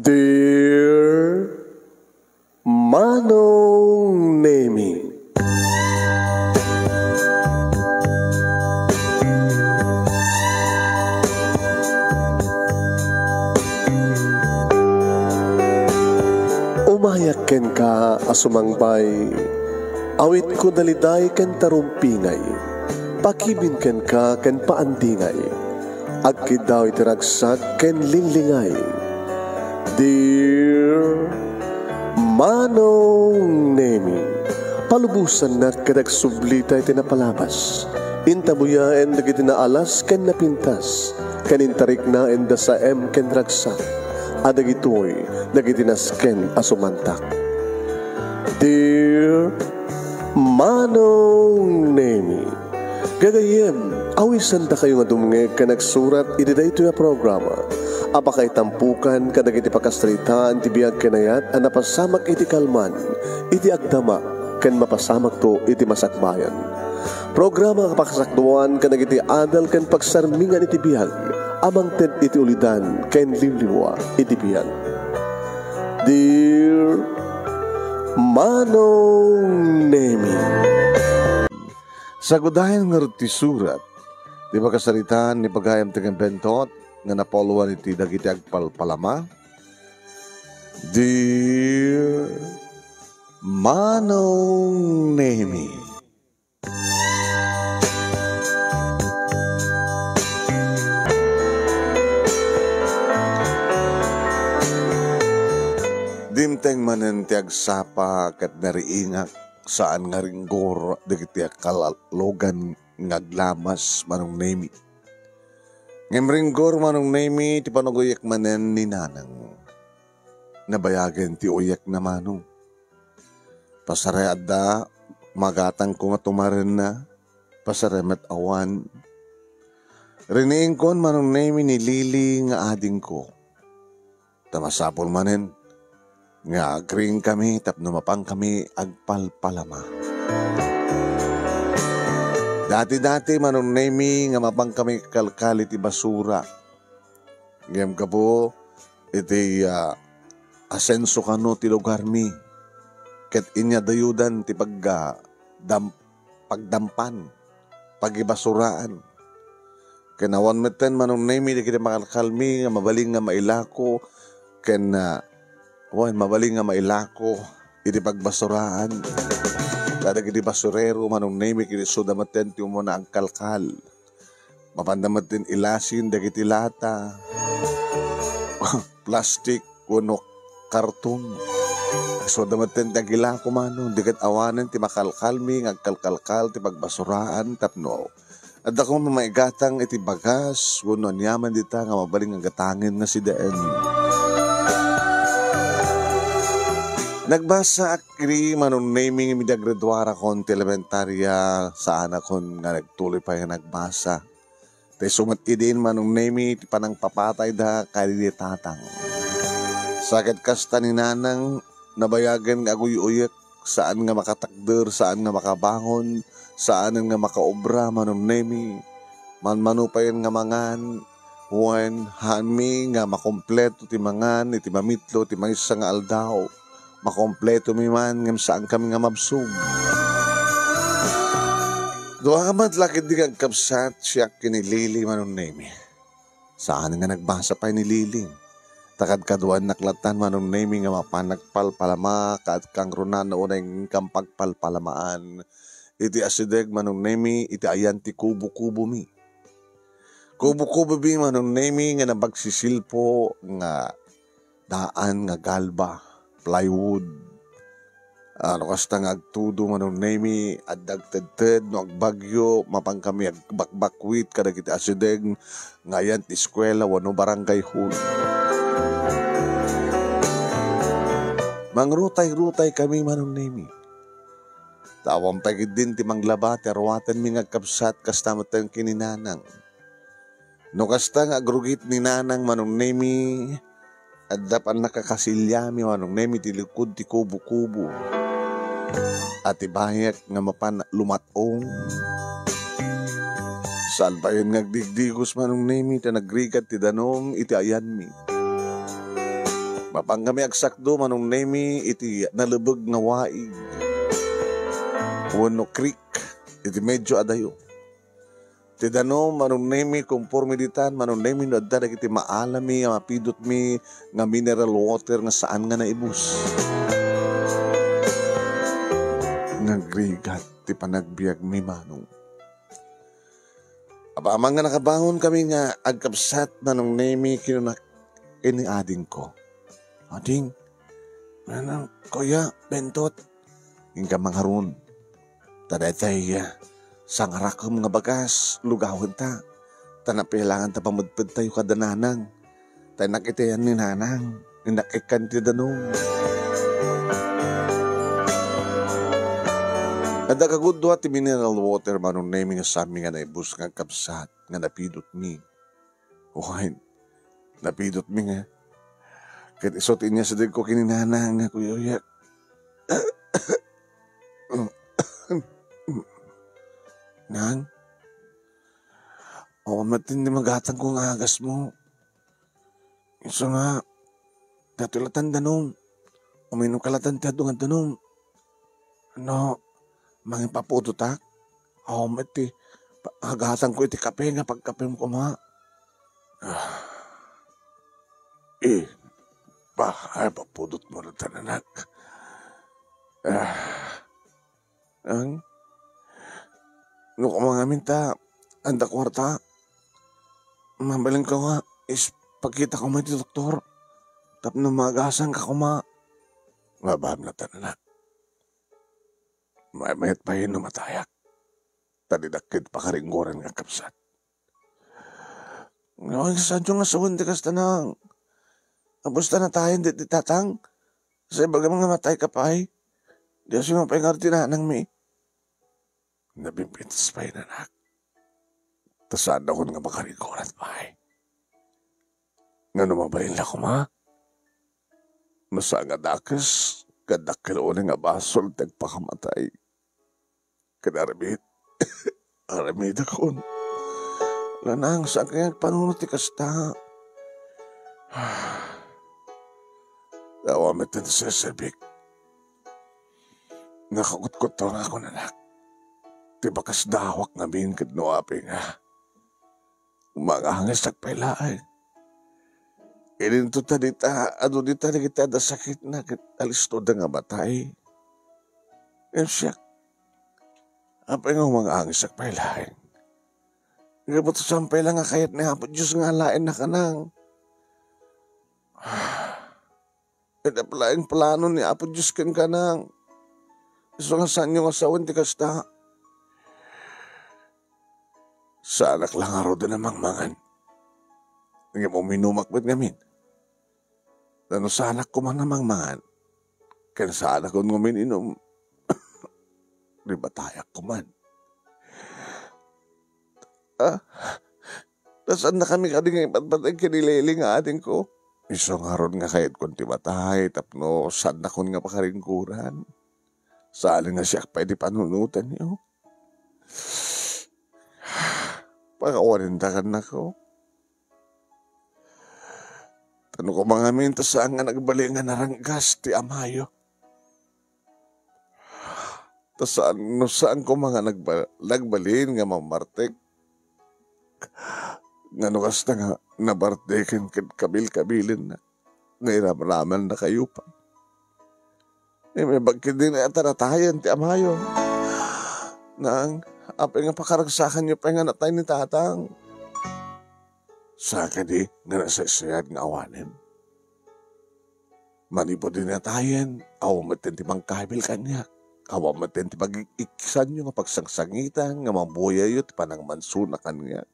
Dear Manong Nemi, umayak ken ka asumangbay, awit ko daliday ken tarumpingay, pakibin ken ka ken paandingay, agkid daw itiragsak ken linglingay. Dear Manong Nemi, palubusan na kadag sublita iti napalabas, intabuyaen dagiti naalas ken napintas, kanintarik na enda sa ken ragsak, adagitoy dagiti nasken asumantak. Dear Manong Nemi, gagayem awisan ta kayo nga dumngeg ka nagsurat iti daytoy a programa. Apakay tampukan kadagiti pakastritaan ti biag kenayat a napasamak iti kalman, iti agdama ken mapasamak to iti masakbayan. Programa kapakasakduan kadagiti adal ken pagsarmingan iti biag, amang ted iti ulidan ken limlimwa iti biag. Dear Manong Nemi, sagudayan nga ti surat di pakasaritaan ni pagayam tigang bentot nga napoluan iti dagiti agpalpalama. Dear Manong Nemi, dimteng manen ti agsapa ket nariingak saan nga ringgor dagiti kalalogan ngaglamas Manong Nemi. Ngimringgor Manong Nemi ti panuguyak manen ni nanang. Nabayagan ti uyak na manong. Pasaread da, magatang ko nga tumaren na, pasaremet awan. Riniing kon Manong Nemi ni Lili nga ading ko. Tamasapol manen, nga agring kami tapno mapang kami agpalpalama. Dati-dati Manong Nemi nga mapang kami kalkal iti basura. Ngem ka po iti asenso kano ti lugar mi. Ket inya dayudan ti pagdampan, pagibasuraan. Kenawan meten Manong Nemi di kita makalkal mi nga mabaling nga mailako ken mabaling nga mailako iti pagbasuraan. Dadag iti basurero Manong Nemi kiti sudamaten ti umuna ang kalkal. Mapandamaten ilasin dagiti lata, plastic kuno karton. Sudamaten ti agilako Manong diket awanen ti makalkalmi ngagkalkalkal ti pagbasuraan tapno. At ako mamaigatang iti bagas kuno anyaman dita nga mabaling nga gatangin nga si Deen. Nagbasa akri Manong Nemi nga midagradwara kon ti elementarya sa anak kon nga nagtuloy pa nga nagbasa. Tay sumat idin Manong Nemi ti panang papatay da kadi tatang. Sakit kasta ni nanang nabayagan nga aguy-uyek saan nga makatakder, saan nga makabangon, saan nga makaobra Manong Nemi. Manmanupayan nga mangan, wen hanmi nga makompleto ti mangan, iti mamitlo, ti maysa nga aldaw. Makompleto mi man ngam saan kami nga mabsug. Doa ka madlakid di kagkapsat siya kinilili Manong Nemi. Saan nga nagbasa pa ni Lili. Takad kaduan naklatan Manong Nemi nga mapanagpalpalama kaat kang runan na unay kampagpalpalamaan. Iti asideg Manong Nemi iti ayan ti kubo-kubo mi. Kubo-kubo mi Manong Nemi nga nabagsisilpo nga daan nga galba. Plywood. Ano kasta nga agtudo Manong Nemi at dagtedted no agbagyo mapang kami agbakbakwit kadagiti asideg ngayan ti eskwela wano barangay hall. Mangrutay-rutay kami Manong Nemi. Tawang pagid din ti manglaba ti arwaten mi ngagkapsat kasta maten kininanang. No kasta nga agrugit ni nanang Manong Nemi at dapat nakakasilyami Manong Nemi ti likod ti kubo-kubo. At ibayak nga mapan lumatong. Saan pa yun ngagdigdigos Manong Nemi ta nagrigat ti danom iti ayan mi. Mapang kami agsakdo manong nemi iti nalubog nga waig. Wano creek iti medyo adayo. Ti dano manong nemi conforme ditan manong nemi no adda iti maalami nga mapidot mi nga mineral water nga saan nga naibus. Nagrigat ti panagbiag mi manong. Apamang nga nakabangon kami nga agkapsat manong nemi kinunak ini ading ko. Ading, manang kuya, bentot. Hingga mangharun. Taday sangarak ko mga bagas, lugawan ta. Tanapilangan ta pamudpud tayo kadananang. Tayo nakitayan ni nanang, inakikan ti danong. Ada kagudwa ti mineral water manong naming nga sami nga naibus nga kapsat nga napidot mi. Uhain, napidot mi nga. Kahit isotin niya sa ko kininanang nga kuya. Nang? O matindi magatang kong agas mo. Iso nga, tatulatan danong. Uminom kalatan tiyadungan danong. Ano, mangin paputo ta? O mati, agatan ko iti kape nga pagkape mo kuma. Ay, papudot mo rin tananak. Ang? No kumangamin ta, anda kwarta. Mabaling ka nga, is pagkita ko may doktor. Tap na magasan ka kuma. Mabaham na tananak. Mayat pa yun namatayak. Tadidakid pa karinggoran nga kapsat. Ngayon sa sadyo nga sawin di kas tanang. Abusta na tayo, di tatang. Sa ibaga mga matay ka pa ay. Di kasi mga paingarti na nang mi. Nabimpintas pa yun, anak. Tasaan ako nga makarigurat pa ay. Nga numabayin lang ko, ma. Masanga dakas, kadakilo nga basol, tagpakamatay. Kanaramid. Aramid ako. Lanang, saan kaya panunuti kasta? Awamit na sa sabik. Nakakutkot to nga ako, nanak. Di bakas dawak nga bingkad no api nga. Umangahangis nagpailaan. Ininto ta dita, ano dita na kita da sakit na alisto da nga matay. And siya, apay nga umangahangis nagpailaan. Ngabot sa sampay lang nga kayat ni hapot Diyos nga lain na kanang. Kada palaing plano ni Apo Diyos kan kanang. Iso nga saan yung asawan ti kasta. Sa anak lang araw din namang mangan. Nga mo minumakbet ngamin. Ano sa anak ko man namang mangan. Kaya sa anak ko ngamin inom. Di ba tayak ko man. Nasaan na kami kading ipat-patay kinileling nga ating ko. Iso nga ron nga kahit kung timatay, tapno saan na kun nga pakaringkuran. Saan nga siya pwede panunutan niyo. Pakawanindakan na ko. Tanong ko mga minta saan nga nagbali nga naranggas ti amayo. Saan ko mga nagbalin nga mamartek. Nga nukas na nga nabartekin kabil-kabilin na. Ngayon na kayo pa. May bagkid din na taratayan ti amayo. Nang apay nga pakaragsakan niyo pa nga natay ni tatang. Saka di nga nasasayad nga awanin. Manipo din natayan. Awamat ti mangkabil kanya. Awamat ti pag-ikisan nyo nga pagsangsangitan nga mambuya yun ti panang mansunakan nga.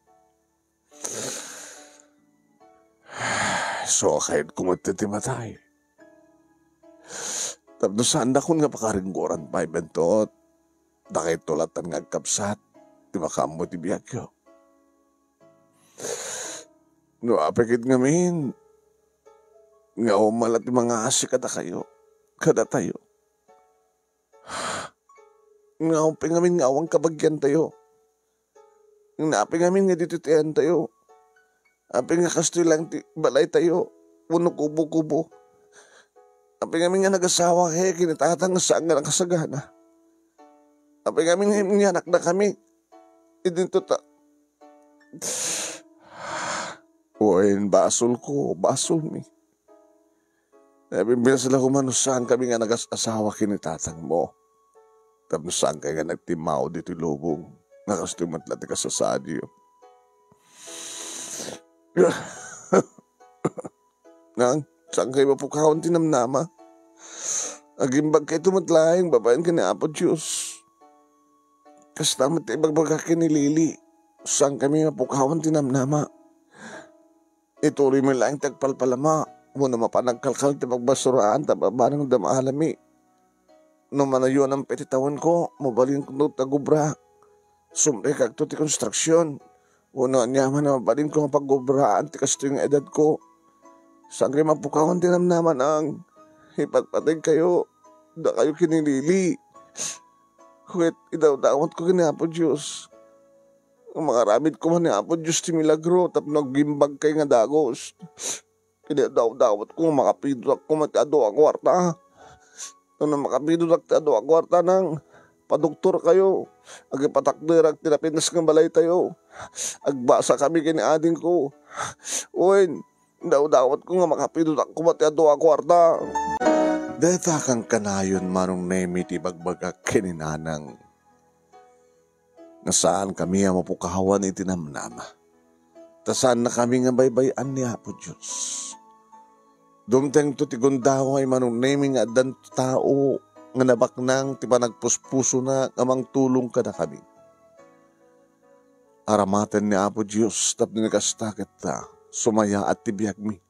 So, kahit kumatitimatay. Tapos saan na kun nga pakaringgoran pa ibentot. Dakay tulatan nga agkapsat. Di makamo ti biyagyo. No, apikit nga min. Nga umalat ti mga asik kada kayo. Kada tayo. Nga uping ngamin nga awang kabagyan tayo. Nga ngamin nga dito tiyan tayo. Aping nga kastoy lang ti balay tayo. Puno kubo-kubo. Apay kami nga nag-asawa kaya kinitatang saan nga nakasagana. Apay kami nga anak na kami. Idinto ta. Uwain, basol ko, basol mi. Nabimbila sila kumanusaan kami nga nag-asawa kinitatang mo. Tapos saan kayo nga nagtimaw dito lubong. Nakastumat lati ka sa sadyo. Nang, saan kayo mapukahon tinamnama? Agimbag kayo tumatlaing, babayan ka ni Apo Diyos. Kastamat ibagbaga ka ni Lili. Saan kami mapukahon tinamnama? Ituloy mo lang tagpalpalama. Muna mapanagkalkal ti pagbasuraan tababanang damalami. No manayon ang petitawan ko, mabalin ko tagubra. Sumre kag to ti konstruksyon. Una niyaman na mabalin ko mapagubraan ti kasto yung edad ko. Saan kayo mapukahon tinamnaman ang ipatpatay kayo. Da kayo kinilili. Huwit idaw-dawat ko kini Apo Diyos. Ang mga ramid ko man ni Apo Diyos ti milagro tap nagbimbag kay nga dagos. Daw-dawat ko makapido ako matado ang kwarta. Nung makapido ako ang kwarta nang padoktor kayo. Agipatakder ag tinapinas ng balay tayo. Agbasa kami kini ading ko. Uwin, daw-dawat ko nga makapido ako matado ang kwarta. Deta kang kanayon manong nemi ti bagbagak kininanang. Nasaan kami ang mapukahawan iti namnama. Tasaan na kami nga baybayan ni Apo Diyos. Dumteng to ti gundaw ay manong nemi nga adan tao nga nabaknang ti panagpuspuso na amang tulong ka na kami. Aramaten ni Apo Diyos tapno ni kastakit ta sumaya at tibiyag mi.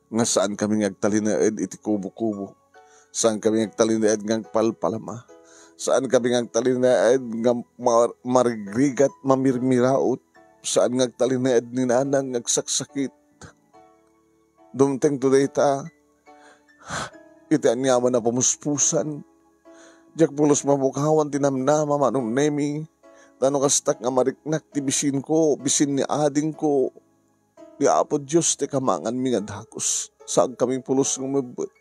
Nga saan kami ngagtalinaed iti kubo-kubo. Saan kami ngagtalinaed ngang palpalama. Saan kami ngagtalinaed nga marigrigat mamirmiraot. Saan ngagtalinaed ni nanang ngagsaksakit. Dumteng today ta, iti anyaman na pamuspusan. Diyak pulos mabukhawan tinamnama manong nemi. Tano kastak nga mariknak ti bisin ko, bisin ni ading ko. Di Apo Diyos ti kamangan mi nga dakos. Saan kaming pulos ng mabot.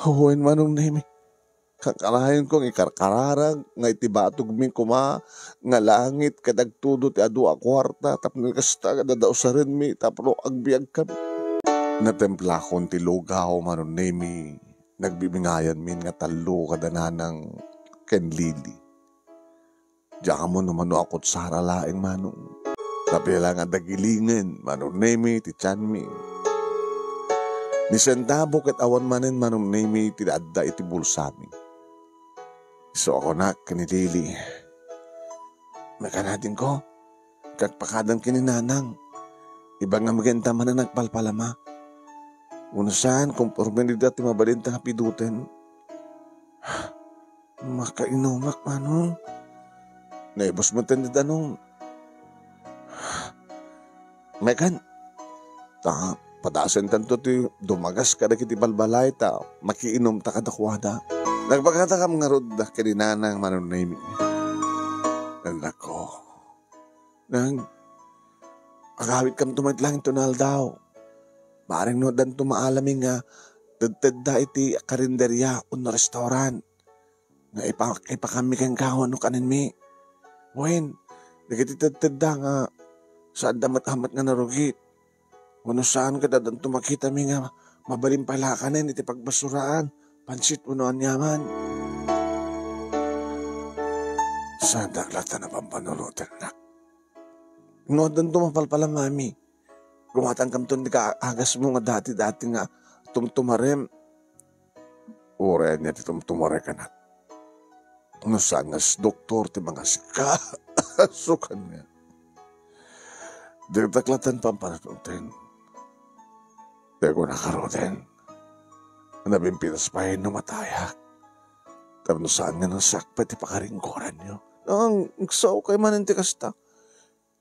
Huwain manong nemi. Kakarahin kong ikarkararag, nga itibatog min kuma, nga langit kadagtudo ti adu a kwarta, tapno kasta kadadaw sa rin mi, tapno agbiag kami. Natempla kon ti lugaw manon nemi, nagbibingayan min nga talo kadananang ken Lili. Diyan mo naman akot sara laing manong, kapila nga dagilingen, manon nemi ti tiyan mi. Ni sentabo ket awan manen manong nemi ti adda iti bulsami. So ako na, kanilili. Makanatin ko, kagpakadan kininanang. Ibang nga maganda man na nagpalpalama. Unasan, kung pormenida ti mabalinta nga piduten. Makainumak manong. Naibos mo tindi tanong. Mekan, ta, padasan tanto ti dumagas ka na kiti balbalay ta, makiinom ta kadakwada. Nagpagkatakam nga rod na kininanang manon nemi. Anak ko. Nang agawit kam tumatlangin tunal daw. Maring no dan tumaalami nga tedted da iti karinderya o na restaurant. Nga ipa kami kang kawan no kanin mi. Wen, nagiti tedted da nga saan damat-hamat nga narugit. Wano saan ka dadan tumakita mi nga mabalim pala kanin iti pagbasuraan. Pansit unoan yaman. Saan daglata na pampanulotan na? Nodan tumapalpala mami. Gumatang kamton di ka agas mo nga dati-dati nga tumtumarem. Ure niya ti tumtumare ka na. Nasangas doktor ti mga sika. Sukan niya. Dagdaklatan pampanulotan. Dego nakaroten. Nabimpinas pa yun numatayak. Tapos saan nga ng sakpet ipakaringkoran nyo. Ang iksaw kay maninti kasta.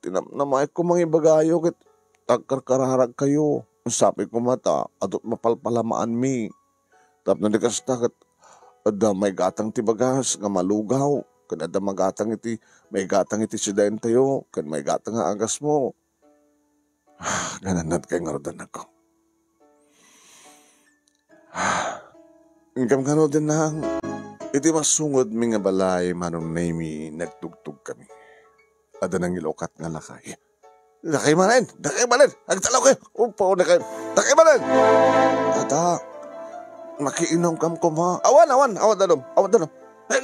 Tinamnamay ko mga ibagayo kit tagkarkararag kayo. Sabi ko mata, adot mapalpalamaan mi. Tapos na kasta kat ada may gatang ti bagas nga malugaw. Kan ada magatang iti, may gatang iti sidayin tayo. Kan may gatang nga agas mo. Gananat kay ngarodan ako. Ingkam ka no din nang iti masungod mi nga balay manong nami nagtugtog kami. Ada nang ilokat nga lakay. Lakay manin! Agtalaw kayo! Upo na kayo! Lakay manin! Tata, makiinom kam ko ma. Awan danom. Ay,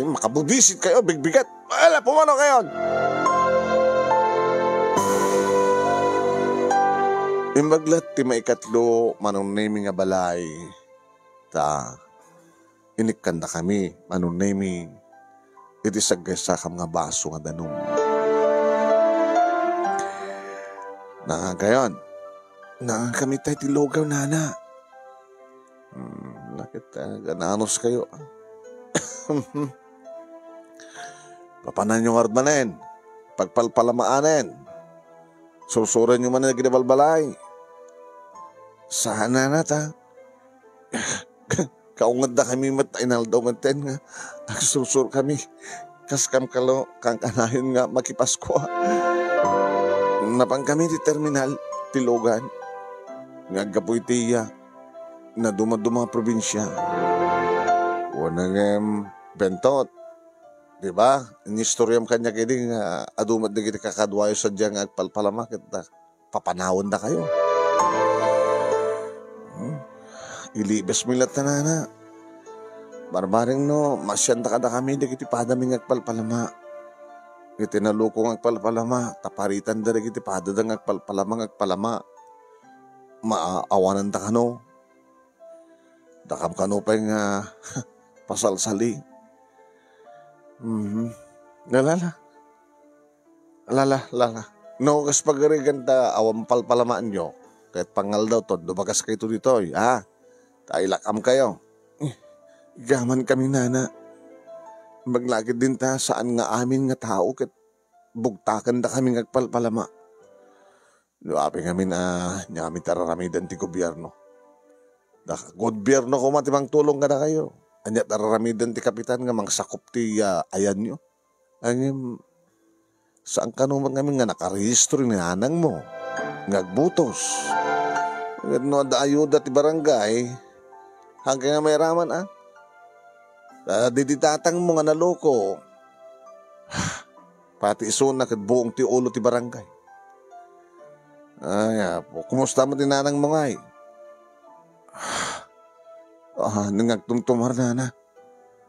makabubisit kayo, bigbigat. Wala, pumano kayo! Imbaglat ti maikatlo manong nami nga balay. Ta, inikanda kami manong nami. Iti sagaysa kam nga baso nga danom. Nakagayon, kami tayo tilogaw, nana. Nakita, gananos kayo. Papanan yung armanen, pagpalpalamaanen, susuran yung man na ginabalbalay. Sana na ta. Kaungad na kami inaldaw manten nga. Nagsusur kami. Kaskam kalo, kang kanayon nga makipasko. Napang kami di terminal, tilogan. Ngagapoy tiya, na dumadumang probinsya. Wanang bentot. Diba? Inistoryam kanya kini nga adumad na kita kakadwayo sa diyang agpalpalamakit na papanawon na kayo. Ilibes milat na na. Barbaring no, masyanda ka na kami di kiti padaming agpalpalama. Iti nalukong agpalpalama, taparitan da iti padadang agpalpalama. Maawanan da kano. Dakam kano pa yung pasalsali. Lala. No, kas pagarigan ta awam palpalamaan nyo. Kahit pangal daw to, dumagas kayo dito. Tailakam kayo. Gaman kami nana. Maglagid din ta saan nga amin nga tao ket bugtakan da kami ngagpalpalama. Luapi kami na nyami tararamidan ti gobyerno. Da gobyerno ko matimang tulong ka na kayo. Anya tararamidan ti kapitan nga mangsakop ti ayan nyo. Angim saan ka naman kami nga nakarehistro ni anang mo. Ngagbutos. No da ayuda ti barangay. Hanggang nga may raman diditatang mo nga naloko. Pati isunak at buong ti ulo ti barangay. Kumusta mo tinanang mo ngay? Nangagtumtumar na.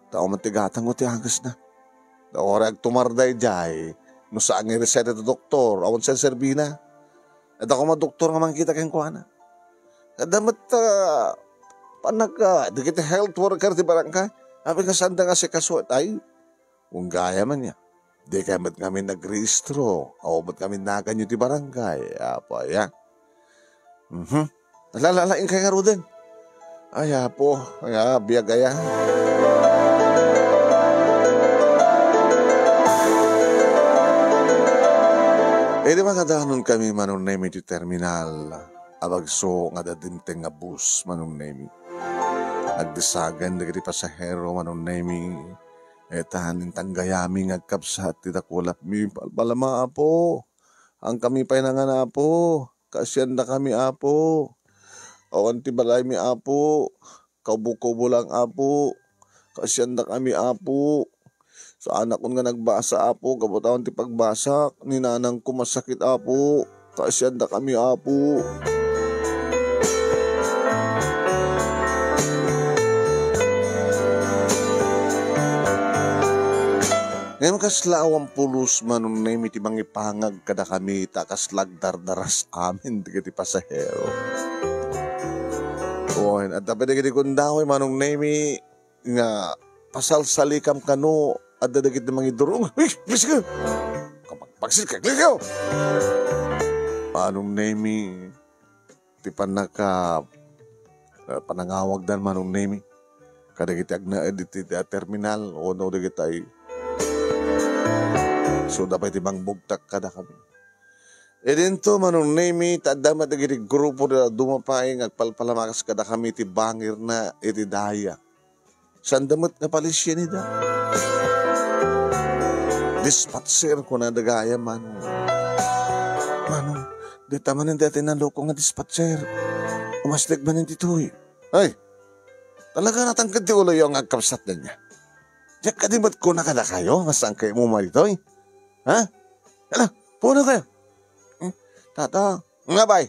Tao matigatang ko ti hagas na. Orag tumarday jay. No saan nga reseta ti doktor. Awan sa serbina. At ako madoktor nga makita kayong kuwana. Damat di kita health worker ti barangay. Sabi nga sanda nga si kaswat ay kung gaya man niya. Di kaya ba't kami nagrehistro. O ba't kami naganyo ti barangay. Apo, ayan. Nalalalain kayo nga ro din. Ay, apo. Biyag ayan. Di ba kadahanon kami manong nemi ti terminal. Abagso nga dadinteng nga bus manong nemi. Agdisagan dagiti pasahero manong nemi. Tahanin tanggayami ngagkapsat ti dakulap mi palpalama apo. Ang kami pa'y nangan apo. Kasyan na kami apo. Awan ti balay mi apo. Kaubo-kubo lang apo. Kasyan na kami apo. Sa anak ko nga nagbasa apo. Kabutawan ti pagbasak. Ninanang ko masakit apo. Kasyan na kami apo. Ngayon kaslawang pulos manong na iti mangipangag kada kami takaslag dardaras amin di pasahero. At dapat di kundahoy manong nemi nga pasalsalikam kano at dadagit na mangidurong. Uy! Please ka! Kapagpagsil ka! Klik ka! Manong nemi ti panangawag dan manong nemi kadagiti agna editi terminal o no dagiti ay so dapat ibang bugtak kada kami. Dito manong nemi tadamat dagiti grupo na dumapay ngagpalpalamakas kada kami ti bangir na iti daya. Sandamat na palisya ni da. Dispatcher ko na dagaya manong. Manong, di taman hindi atin naloko nga dispatcher. Umastig man hindi to'y. Ay, Talaga natangkad ti ulo yung agkapsat na niya. Diyak kadimot ko na kada kayo, masang kayo mo marito eh. Ha? Ano, puno kayo. Tata, nga bay.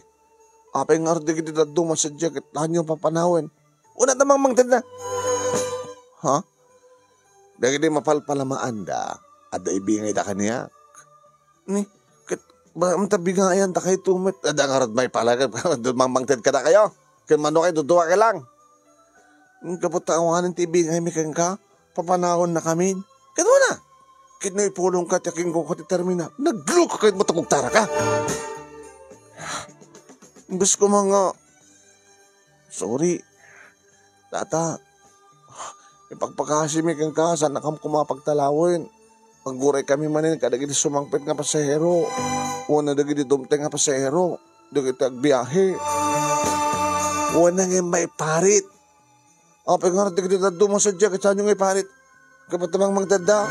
Apay nga rin kita dumas sa diyak at tahan yung papanawin. Una namang mangtad na. Ha? Dahil di mapalpalamaan da, at da ibingay da kaniya. Ni, ba matabigayan da kayo tumit. Ada nga rin may palaga, mangtad ka da kayo. Kaya mano kayo, duduwa ka lang. Kaputawanan ti ibingay may kang ka, papanahon na kami. Kaya na. Kaya na ipulong ka, tiyaking ko ka ti termina. Naglo ka kayo matapugtara ka. Imbes ko mga, sorry, tata, ipagpakasimik ang ka, sana kami kumapagtalawin. Pagguray kami manin, kadagiti sumangpit nga pasahero. Una dagiti dumteng nga pasahero. Dagiti agbiyahe. Una nga may parit. Apay nga dagiti dadumang sadya, katsan yung may parit. Kapatamang magdada.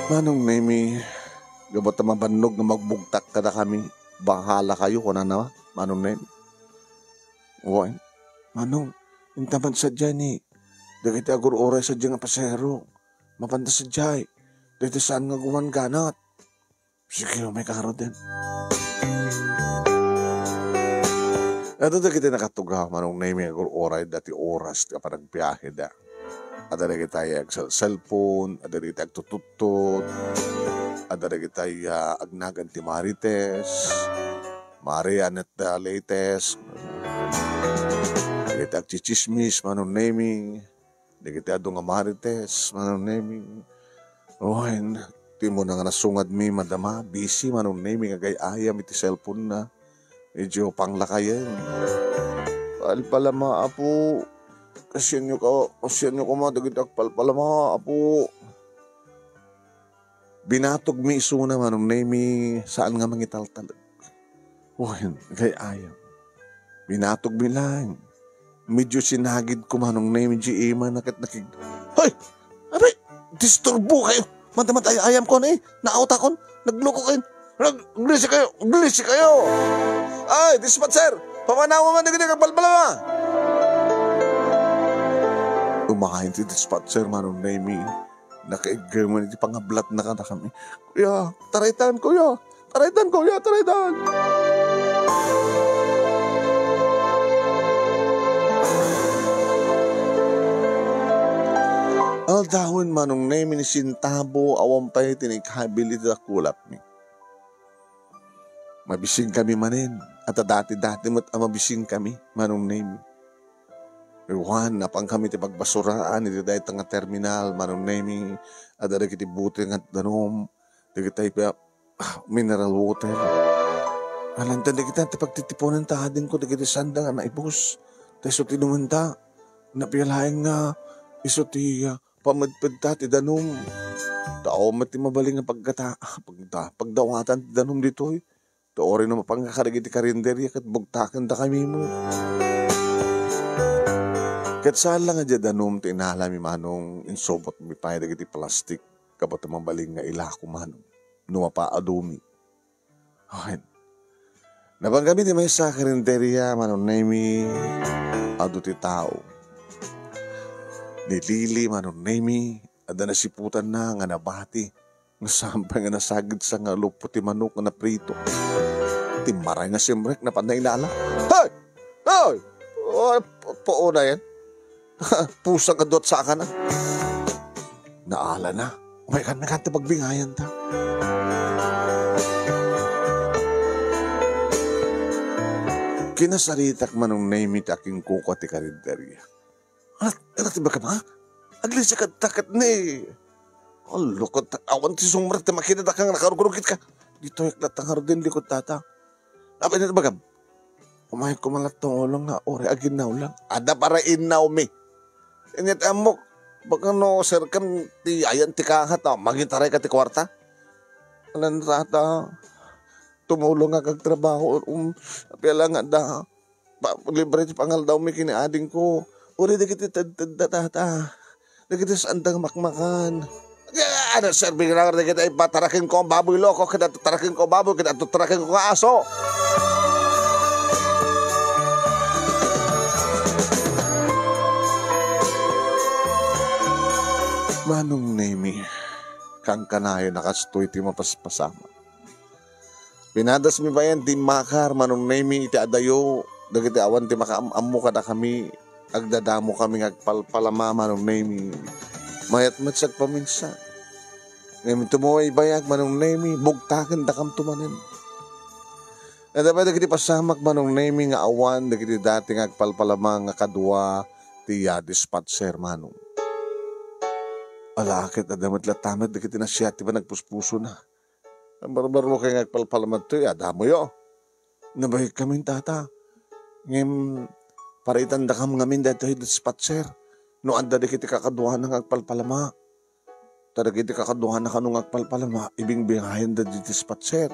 Manong Nemi, gabot na mabanog na magbugtak ka na kami. Bahala kayo kung na Manong Nemi. Uy, Manong, intaman sa dyan eh. Dagiti agur oray sa dyan nga pasero. Mapanda sa dyan. Dagiti saan nga guman ganat. Sige, may karo din. Ato dagiti nakatugaw, Manong Nemi, agur oray dati oras kapag nagbiyahe da. Ada lagi tayo sa cellphone, ada lagi tayo tututut, ada lagi tayo agnagan ti Marites, Marianet da latest, lagi tayo chichismis, Manong Nemi, lagi tayo nga Marites, Manong Nemi. Oy, ti mo na nga nasungad mi, madama, busy, Manong Nemi, nga gayayam iti cellphone na, medyo panglakayan. Pala mga apo, kasyan nyo ko madagit akpal pala mga apo. Binatog mi isuna Manong Nemi, saan nga mangitaltalag. Uy, gayayam. Binatog mi lang. Medyo sinagid ko Manong Nemi, G.E.M. nakit. Hoy! Aray! Disturbo kayo! Madamat ayam ko na eh. Naauta ko. Nagloko kayo. Naglisi kayo! Naglisi kayo! Ay, dispatcher! Pamanawa man nagiging agpalpala ma! Umakain ti dispatcher Manong Nemi. Nakaigaman iti pangablat na ka na kami. Kuya, taraytan kuya. Taraytan kuya, taraytan. Aldahon Manong Nemi ni Sintabo awampay tinikhabil iti kulap mi. Mabising kami manin. At dati-dati mo't mabising kami Manong Nemi. Iwan, napang kami ti pagbasuraan, iti dahi nga terminal, Manong Nemi, at ada kiti buti nga danom, di kita mineral water. Alanta, di kita ti pagtitipunan tahadin ko, di kita sanda nga naibos. Tayo so tinumanta, napialahin nga, iso ti pamadpad ta ti danom. Tao mati mabaling nga pagdawatan ti danom dito eh. Tao rin na mapangkakarigi ti karinderya kat bugtakan da kami mo. Kat saan lang nga dyan danom, tinala mi Manong, insobot mi pa iti plastic, kapot ang mabaling nga ilako Manong, numapa adumi. Okay. Nabang kami di may sa karinderya, Manong Nemi, ado ti tao. Ni Lili, Manong Nemi, ada nasiputan na nga nabati, nasampay nga nasagid sa nga lupo ti manok nga naprito. Timaray nga simrek na panailala. Hey! Hey! Oo na yan. Pusang kadot sa akin na. Naala na. Umay ka na kanta pagbingayan ta. Kinasaritak Manong Nemi taking kuko ti karinderya. Anak ti ba ka ma? Aglisi ka takat ni. Lukot, awan ti sumrat ti makita kang nakarugurugit ka. Dito yaklat ang harudin likod tata. Apa na ba ka? Umay kumalat tong ulong nga ore aginaw lang. Ada para inaw mi. Inyat amok, baka no sir kam ti ayan ti kahat magintaray ka ti kwarta. Alan rata, tumulong nga kag trabaho, pila nga da, libre ti pangal daw mi kiniading ko. Uri di kiti tata, di kiti sandang makmakan. Ano sir, bigla nga di kita ipatarakin ko ang baboy loko, kita tutarakin ko ang baboy, kita tutarakin ko ang aso. Manong Nemi, kang kanayo nakastoy ti mapaspasama. Pinadas mi bayan ti makar, Manong Nemi, iti adayo, dagiti awan ti makaamamo kada kami, agdadamo kami agpalpalama, Manong Nemi. Mayat matsag paminsan. Ngayon tumuway bayag, Manong Nemi, bugtakin dakam tumanin. At dapat dagiti pasamak, Manong Nemi, nga awan, dagiti dating agpalpalama nga kadwa, ti dispatcher, Manong. Alakit na damat latamat, dagiti na siya, ti ba nagpuspuso na. Ang barbar mo kayo agpalpalamat to, adamo yo. Nabay kami tata. Ngayon, paritan da kam ngamin dito yung dispatcher. No, anda di kiti kakaduhan ng agpalpalama. Tada kiti kakaduhan na kanong agpalpalama, ibing bihayan da di dispatcher.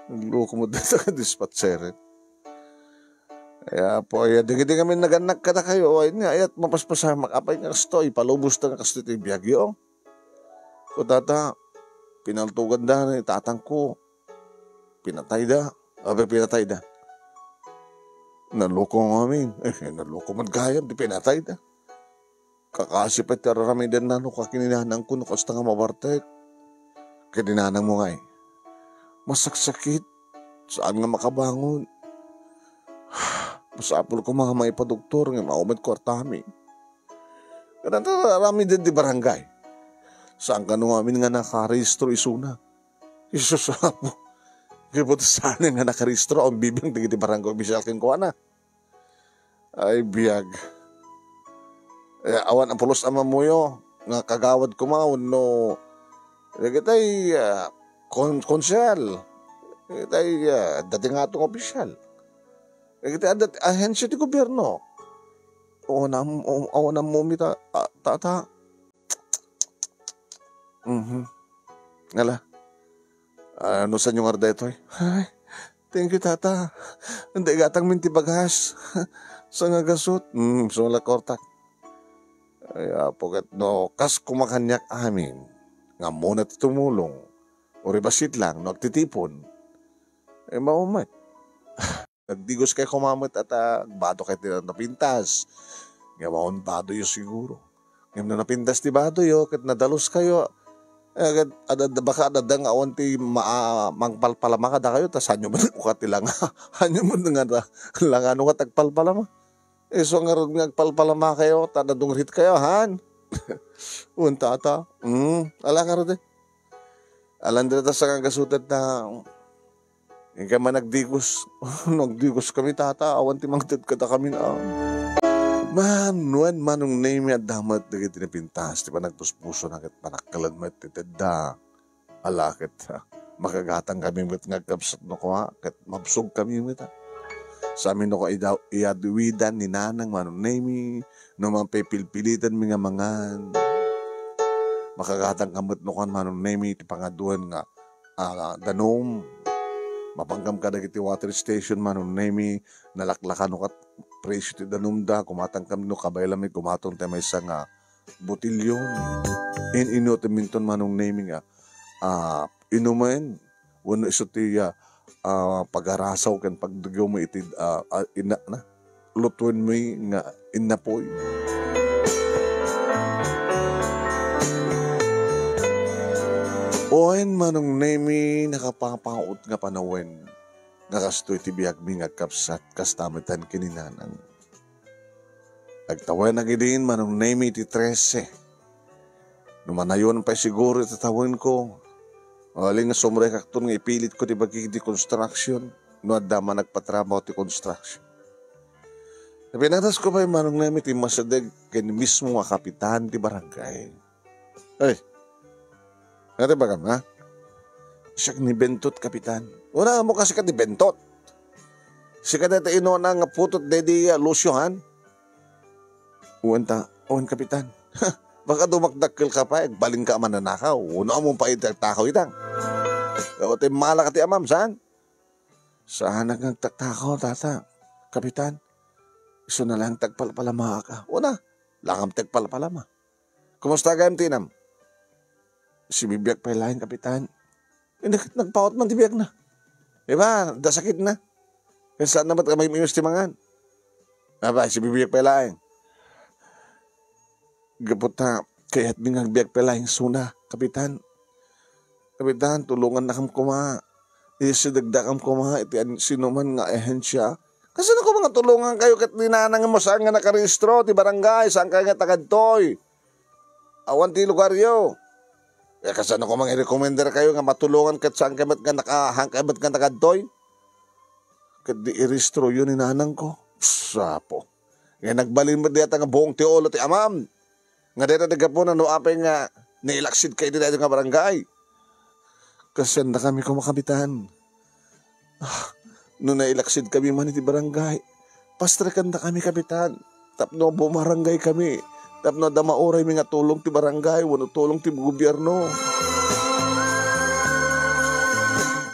Nagloko mo dito ka dispatcher. Kaya po, di kami naganak kada kayo. Ayun nga, ayat mapaspasamak. Apay nga kasto, ipalubos na nga kasto ito yung biyagyo. O tata, pinaltugan da, tatang ko. Pinatay da. Abay, pinatay da. Naloko nga amin. Naloko man gayam, di pinatay da. Kakasipet, tararami din na, kakininanang ko, nakasta nga mabartek. Kininanang mo nga masaksakit. Saan nga makabangon? Masapol ko mga maipadoktor nga maumad ko artami. Ganun rami din di barangay. Saan ka nung amin nga nakarehistro isuna? Isusapo. Kaya po saan nga nakarehistro ang bibing di barangay official kin ko na. Ay biyag. Awan ang pulos ama mo yo. Nga kagawad ko maun no. Kita'y konsyal. Kita'y dating atong opisyal. Kita ada ahensya di gobyerno. O na mo mi tata. Ngala. Ano sa nyong arda ito? Ay, thank you tata. Hindi gatang minti bagas. Sa nga gasot. So la kortak. Ay, pokat no, kas kumakanyak amin. Nga muna tumulong. O ribasit lang, nagtitipon. Eh, maumat. Nagdigos kay kumamot at bado kay napintas. Ngayon bado yo siguro. Ngayon na napintas ti bado yo, kat nadalos kayo. Baka adadang awan ti mangpalpalama kada kayo, tas hanyo man ukat ilang. Hanyo man nga lang ano ka tagpalpalama. So nga rin nagpalpalama kayo, tadadungrit kayo, han? Unta ata. Ala nga rin. Alam dito sa kagasutat na yung kama nagdigos. Nagdigos kami tata. Awan ti mangtid kada kami na. Manuan manong name at damat na kita pintas. Di ba nagpuspuso na kit panakalan mo at titida. Alakit ha. Makagatang kami mit ngagkapsat no ko ha. Kat mabsog kami mit ha. Sa amin no ko iadwidan ni nanang manong name. No man pipilpilitan mga mangan. Makagatang kamot no kan manong name. Iti pangaduan nga danom. Mapanggam ka na kiti water station manong name. Nalaklakan no kat presyo ti danumda, kumatang kami no kabaylamit, kumatong tayo may isang botilyon. Inutuminton manong naming inuman, wano iso ti pag-arasaw kan pagdugyo mo iti ina na, lutuin mo nga inapoy. Oen manong nami nakapangapangot nga panawen. Nakastoy ti biyag mi ngagkapsat kastamitan kininanang. Agtawan na gidin manong name iti 13. Numanayon pa siguro itatawin ko. Aling nga sumray kakton nga ipilit ko ti bagi di construction. No adama nagpatrabaho ti construction. Napinatas ko pa yung manong name iti masadeg ken mismo nga kapitan ti barangay. Ay, nati ba ka ha? Siya ni Bentot kapitan. Una mo kasi ka di Bentot. Si ka dito ino na nga putot dedi Luciohan. Uwan kapitan. Baka dumakdakkel ka pa, baling ka mananakaw. Una mo pa itagtakaw itang. Kaya tayo malak ti amam, saan? Saan nagtagtakaw, tata? Kapitan, iso na lang tagpalpalama ka. Una, langam tagpalpalama. Kumusta ka, tinam? Si Bibiyag pa ilahin, kapitan. Nagpawat man tibiyag na. Diba? Dasakit na. Kaya saan naman ka may timangan? Aba, si Bibiyag pa ilahin. Gapot na, Kaya't bingagbiag pelahing suna, Kapitan. Kapitan, tulungan na kam kuma. Isidagda kam kuma, iti sinuman nga ehensya. Kasi na ko mga tulungan kayo kat ninanang mo saan nga nakarehistro, ti barangay, saan ka nga takadtoy. Awan ti lugaryo. Kasi na ko mga i-recommender kayo nga matulungan kat saan ka ba't nga takadtoy. Kat di i-rehistro yun ninanang ko. Sapo. Nga nagbalin mo diyata nga buong ti olo ti amam. Nga dito nagkapo na noapay nga nailaksid kayo dito nga barangay. Kasi na kami kumakapitan. Noong nailaksid kami man iti barangay, pastrakan na kami, Kapitan. Tapno bumarangay kami. Tapno damauray mga tulong ti barangay, wano tulong ti gobyerno.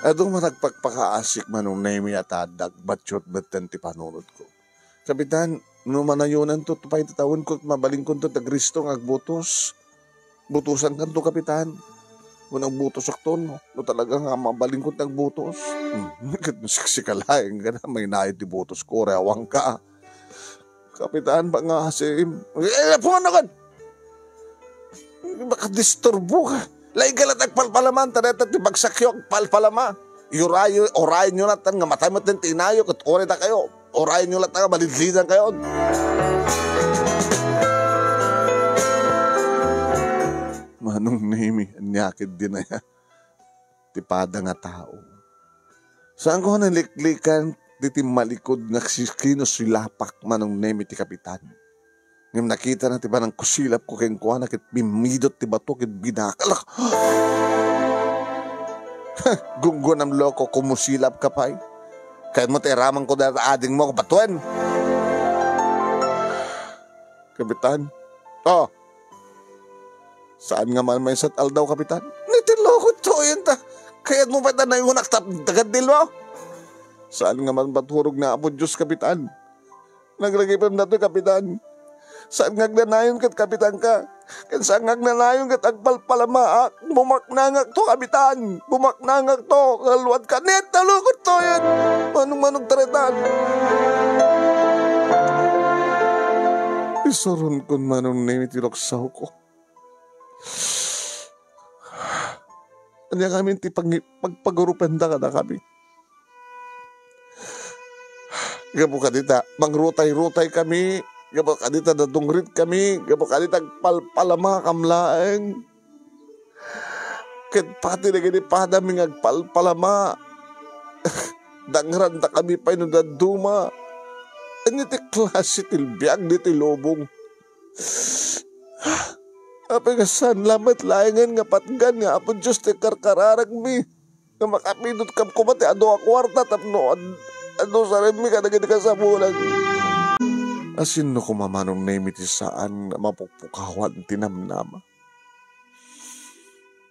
Adong managpagpakaasik manong naimi at adag, batsyot batan ti panunod ko. Kapitan, no manayunan to, tupay tatawin ko, mabaling ko to, tagristo ngagbutos. Butusan ka to, Kapitan. Unang butos akton, no talaga nga mabaling ko nagbutos. Siksikalain ka na, may nait di butos ko, rewang ka. Kapitan ba nga asim? Puno ka! Baka disturbo ka. Lain ka lang nagpalpalaman, taneta ti bagsakyok, palpalama. Orayin nyo natin, nga matay mo din tinayo, kat oray na kayo. Orayin nyo natin, nga balidlidan kayo. Manong nahimi, anyakid din na yan. Tipada nga tao. Saan ko naliklikan, diti malikod nga silapak manong nahimi ti Kapitan. Ngayon nakita na ti ba ng kusilap ko kayong kuha na kit bimidot ti bato kit binakalak. Gunggo ng loko, kumusilap ka pa eh. Kaya mo tiramang ko dahil ading mo kapatuan. Kapitan, saan nga man may satal daw, Kapitan? Nitilokot to yun ta. Kaya't mo pa na yung naktap tagadil mo? Saan nga man baturog na apo Diyos, Kapitan? Naglagipam na to, Kapitan. Saan nga nagnanayon kat, Kapitan ka? Kan saan nga nagnanayon kat agpalpalamaak? Bumaknangak to, Kapitan. Bumaknangak to. Kalwad ka. Nitilokot to yun. Manong taretan. Isurun kon manong nimitiloksaw ko. Ano kami pagpagurupenda ka na kami. Gabo ka dita, mangrutay-rutay kami. Gabo ka dita, nadungrit kami. Gabo ka dita, palpalama kamlaeng. Kat pati na gani padaming agpalpalama. Dangran na kami pa inudaduma. Ano ti klase tilbiag di ti lobong. Apay nga san, lamat layangan nga patgan nga apo Diyos ti karkararag mi. Nga makapindot kam kumati, ado a kwarta, tapno, ado sa rin mi, kadagad ka sa bulan. Asin no kumamanong na imiti saan mapukpukawan tinamnama.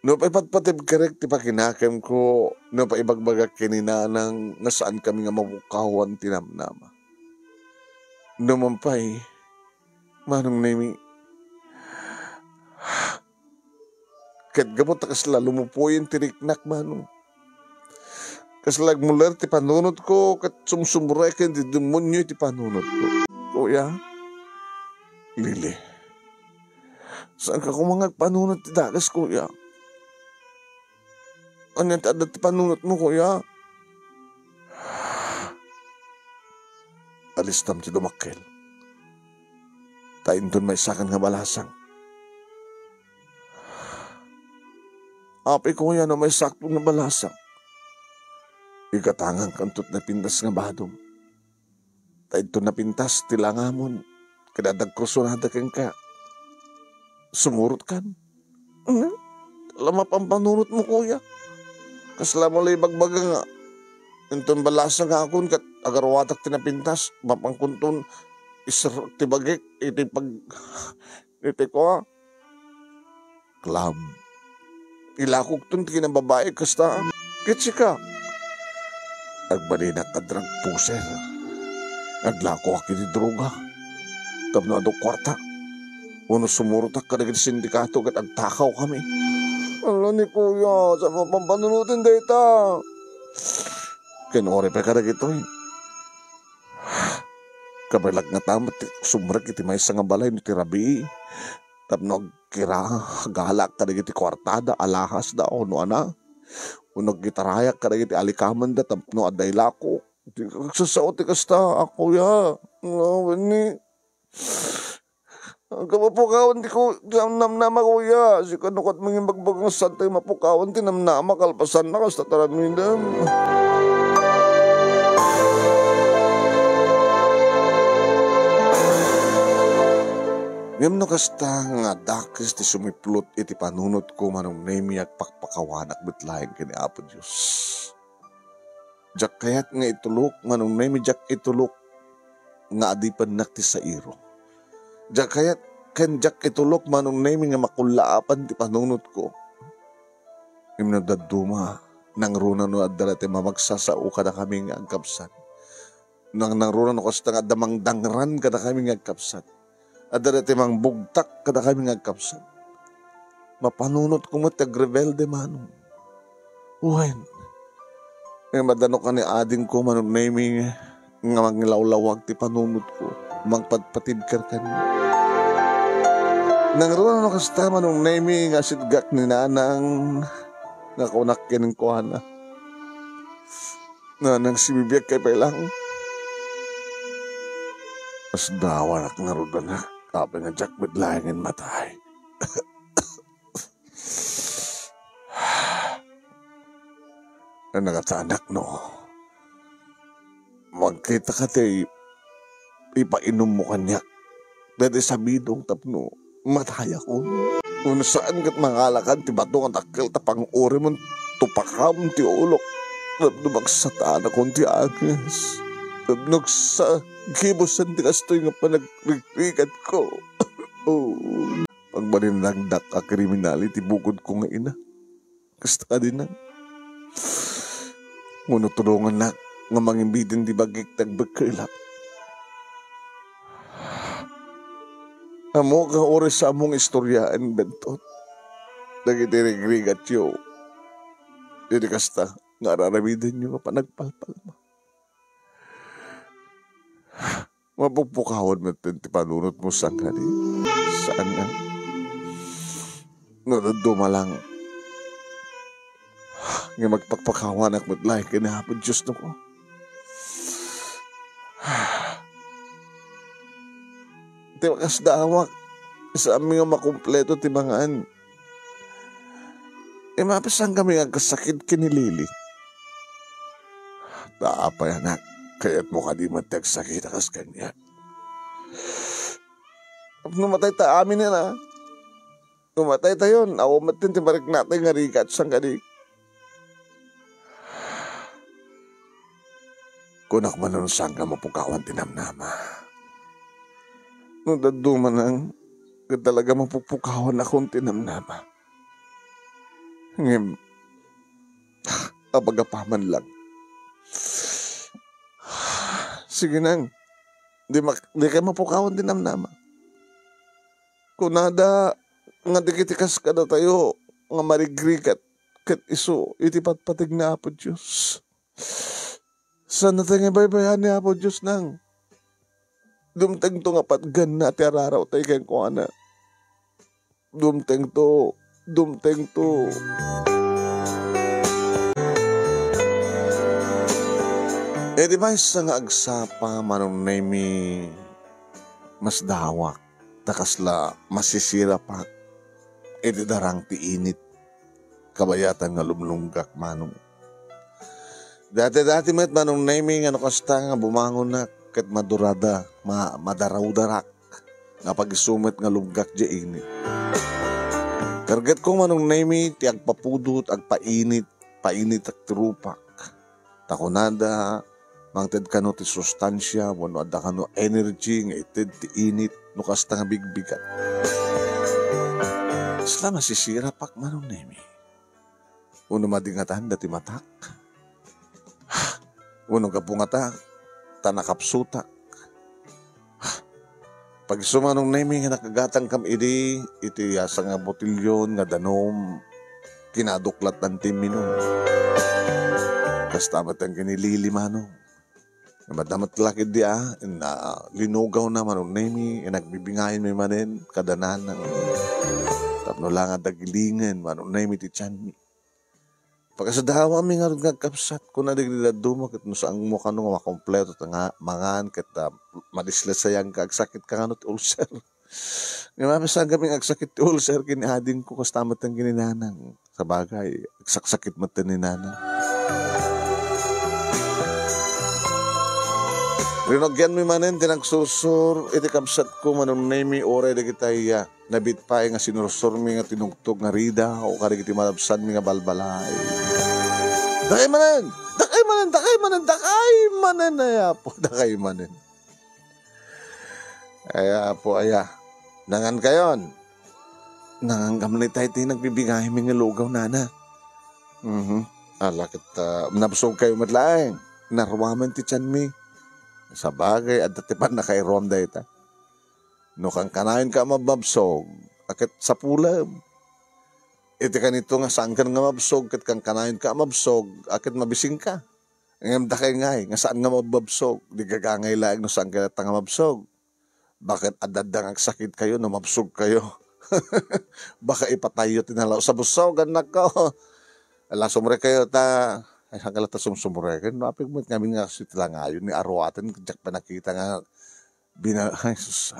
No pa ipatpatib karek ti pakinakam ko, no pa ibagbagak kininanang nasaan kami nga mapukawan tinamnama. No mampay, manong na imi, kat gamot kasla lumupuyin tiriknak manong. Kaslag mular ti panunod ko, kat sumsumuray ka di demonyo ti panunod ko. Kuya, Lili, saan ka kumangag panunod ti dagas, kuya? Ano yung tadat ti panunod mo, kuya? Alistam ti dumakkel. Tain doon may sakan nga balasang. Apay ko yan na may sakto nga balasang. Ikatangang kantot na pintas nga badong. Tayo na pintas tilangamon. Kadadag krusonada kang ka. Sumurot kan. Lama pang panunot mo, kuya. Kasla mo lay bagbaga nga. Inton balasang nga akon kat agarwatak tinapintas. Mapangkunton isarok tibagik. Iti ko. Club. Ilakog ton ng babae kasta. Kitsi ka. Agbali na kadrang puser. Aglako aki di droga. Tapno adong kwarta. Uno sumurutak ka na sindikato kat agtakaw kami. Ano ni kuya, sa pampanunutin data. Kinore pa ka na gito eh. Kabalag nga tamat, sumrak iti may nga balay ni tirabi. Tapno kira galak kadagiti kwartada alahas da o no ana. Unog gitarayak kadagiti alikaman da tapno aday lako. Sasaot kasta ako ya. Ni kapapukawan ti ko namnama kuya. Si kanukot manging bagbagang santay mapukawan ti namnama kalpasan na kasta taramidam. Ngem no kasta nga dakis ti sumiplot iti panunot ko manong nemi at pakpakawanak betlaeng kini Apo Diyos. Jak kayat nga itulok manong nemi jak itulok nga adipan nak ti sairo. Jak kayat ken jak itulok manong nemi nga makulaapan ti panunot ko. Ngem no daduma nang runa no adala ti mamagsasao kada kami nga agkapsat. Nang runa no kasta nga damang dangran kada kami nga agkapsat. At dati mang bugtak kada kami ngagkapsat. Mapanunot ko mo tag-rebelde manong. Uwain. May madano ka ni ading ko manong naming nga maglawlawag ti panunot ko. Magpadpatid ka kanya. Nang roon no kasta manong naming nga sidgak ni nanang nga kunak kining kuhana. Nanang sibibiyag kay pailang. Mas dawanak nga roon na. Kapag nga jak bedlaengin matay. Na nakatanak no. Magkita ka tayo, ipainom mo kanya. Dati sa bidong tapno, matay ako. Kung saan kat mangalakan, ti bato nga takil, tapang uri mo, tupakam ti ulok. Magsatan akong ti agnes. Sa gibusan ti kastoy nga panagrigat ko. Pag marinagdak ka kriminality, bukod ko nga ina. Kasta ka din na. Ngunit tulungan na nga mangimbidin di bagik tagbagkailak. Amo ka oras sa among istoryaan, bentot. Nagitirig-rigat yo. Dili kasta nga araramidan nyo nga panagpalpal mo. Mapupukawad mo ti panunot mo sa kani. Saan nga? Nadaduma lang. Nga magpakpakawan at maglay kinahapon Diyos na ko. Ti makas dawak. Isa aming nga makumpleto ti mangaan. Mapisang kami nga kasakit kinilili. Taapay anak. Kaya't mo ka di magtagsakit akas kanya. Numatay ta amin nila. Numatay ta yun. Ako matin tibarik natin nga rigat sang kadik. Kunak man nun saan ka mapukawan tinamnama. Nung daduman lang, talaga mapupukawan akong tinamnama. Ngem, abagapaman lang. Sige nang, di ka mapukawan din namnama. Kung nada, nga dikitikas ka na tayo, nga marigrigat, kat iso, itipat-patig na Apo Diyos. Sana tayo nga baybayan ni Apo Diyos nang. Dumteng to nga patgan na ti araraw tayo kayang kuana. Dumteng to. Di ba isa nga agsapa manong nemi mas dawak, takasla masisira pa, di darang ti init, kabayatan nga lumlunggak manong. Dati met manong nemi nga kasta nga bumangon na, ket madurada, madaraw-darak, nga pag-isumit nga lunggak di init. Karget ko manong nemi, ti agpapudot, agpainit, painit at tirupak, takunada, mangted ka no ti sustansya, wano ada ka no energy, nga ited ti init, no kasta nga bigbigat. Isla masisira pak manong nemi. Uno madingatan dati matak. Uno kapungatak, tanakapsutak. Pag sumanong nemi nga nakagatang kam iti asa nga botilyon, nga danom, kinaduklat ng timinom. Kastamat ang kinilili manong. Madamat lakid di na linugaw na manong nemi, nagbibingayin may manin, kadanan ng tapno lang at dagilingan, manong nemi ti tiyan mi. Pagkasadawa mi nga rin kapsat ko na digdilad dumo kat no saan mo ka nung makompleto nga mangan kat madislet sayang ka agsakit ka nga no ti ulcer. Nga mamisan kami agsakit ti ulcer kiniading ko kastamat ang gininanang. Sa bagay, agsakit mo ti ninanang. Rinogyan mi manin, tinagsursur, iti kapsat ko manong nemi ore da kitay nabit pa nga sinursur mi nga tinugtog nga rida o kari kiti malabsan mi nga balbalay. Dakay manin! Dakay manin! Dakay manin! Dakay manin! Dakay manin. Aya. Nangan kayon. Nangan gamlay tayo ti nagbibigay mi nga lugaw nana. Alakit nabsog kayo matlaeng. Narwaman ti tiyan mi. Sa bagay, at datipan na kay Rom da ita. No kang kanayon ka mababsog, akit sa pula. Iti kanito nga saan ka nga mabsog, kat kang kanayon ka mabsog, akit mabising ka. Ngam da kay ngay, nga saan nga mababsog, di gagangay laing no saan ka nga mabsog. Bakit adadang agsakit kayo, no mabsog kayo. Baka ipatayo tinalaw sa busog, anak ko. Ala, sumre kayo ay hanggang ta sumsumureken no apig mo kami nga sitla ngayon ni arwaten jak pa nakita nga ay sus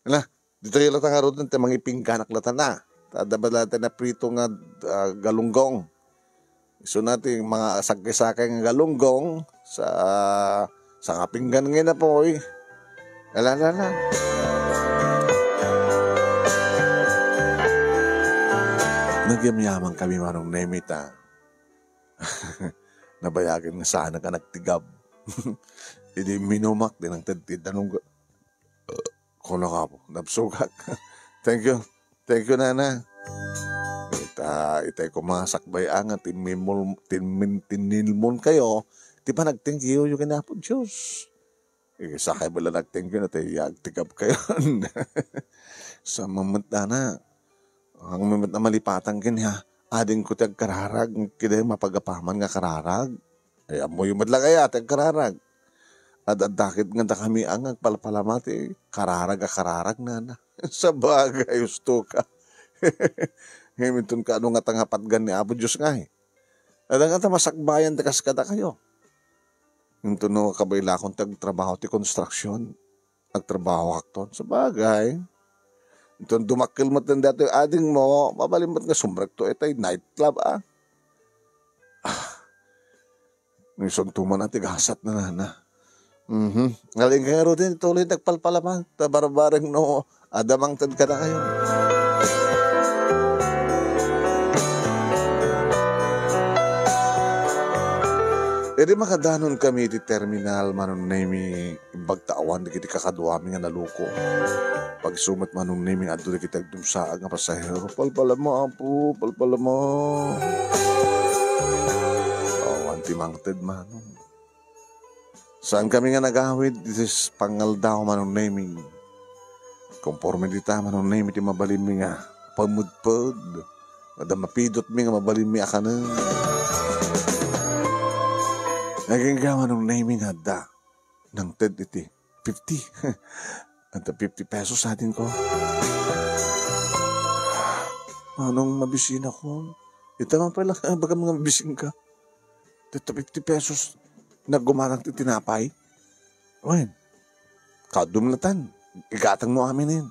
ala dito yung latang aron te mangiping kanak latan na tadabala na prito nga galunggong iso natin mga sagkay-sakay nga galunggong sa kapinggan nga na po ala nagyamyaman kami manong nemita. Nabayagan nga sana ka nagtigab. Hindi minumak din ang tadtid. Anong kono ka po? Napsugak. Thank you. Thank you, nana. Itay ko mga sakbayang at tinilmon kayo. Di ba nag-thank you yung kinapod Diyos? Sakay bala nag-thank you na tayo yagtigab kayo. Sa mamata na. Ang mamata na malipatan kanya. Ading ko tiyag kararag, kaya mapagapaman nga kararag. Ay, mo yung madla kaya, tiyag kararag. At dakit nga kami ang palpalamati, kararag na. Sa bagay, gusto ka. Himintun ka, ano nga tangapat gan ni Apo Diyos nga At nga masakbayan, takas kada kayo. Himintun no, kabayla akong tagtrabaho ti construction. Nagtrabaho akton. Sa bagay, ito dumakil mo tanda ito yung ading mo, mabalimot nga sumbrek to, ito yung nightclub Ngisong tuman natin, gasat na nana. Ngaling kayo rin, tuloy nagpalpalaman, tabarbareng no, adamang tad ka na kayo. Edi makadanon kami di terminal manon nemi bagtawan di kiti kakaduami nga naluko. Pag sumat manon nemi adto di kita dumsaag nga pasahero palpala mo apo palpala mo. Anti mangted manon. Saan kami nga nagawid this pangaldaw manon nemi. Konforme di ta manon nemi ti mabalim mi nga pamudpod. Ada mapidot mi nga mabalim mi akanen. Naging gawa nung naming hada ng TED iti 50. At 50 pesos sa atin ko. Anong mabisin ako? Ito naman pala, baga mga mabisin ka. Ito 50 pesos na gumarang tinapay. Wen, kadumlatan. Igatang mo aminin.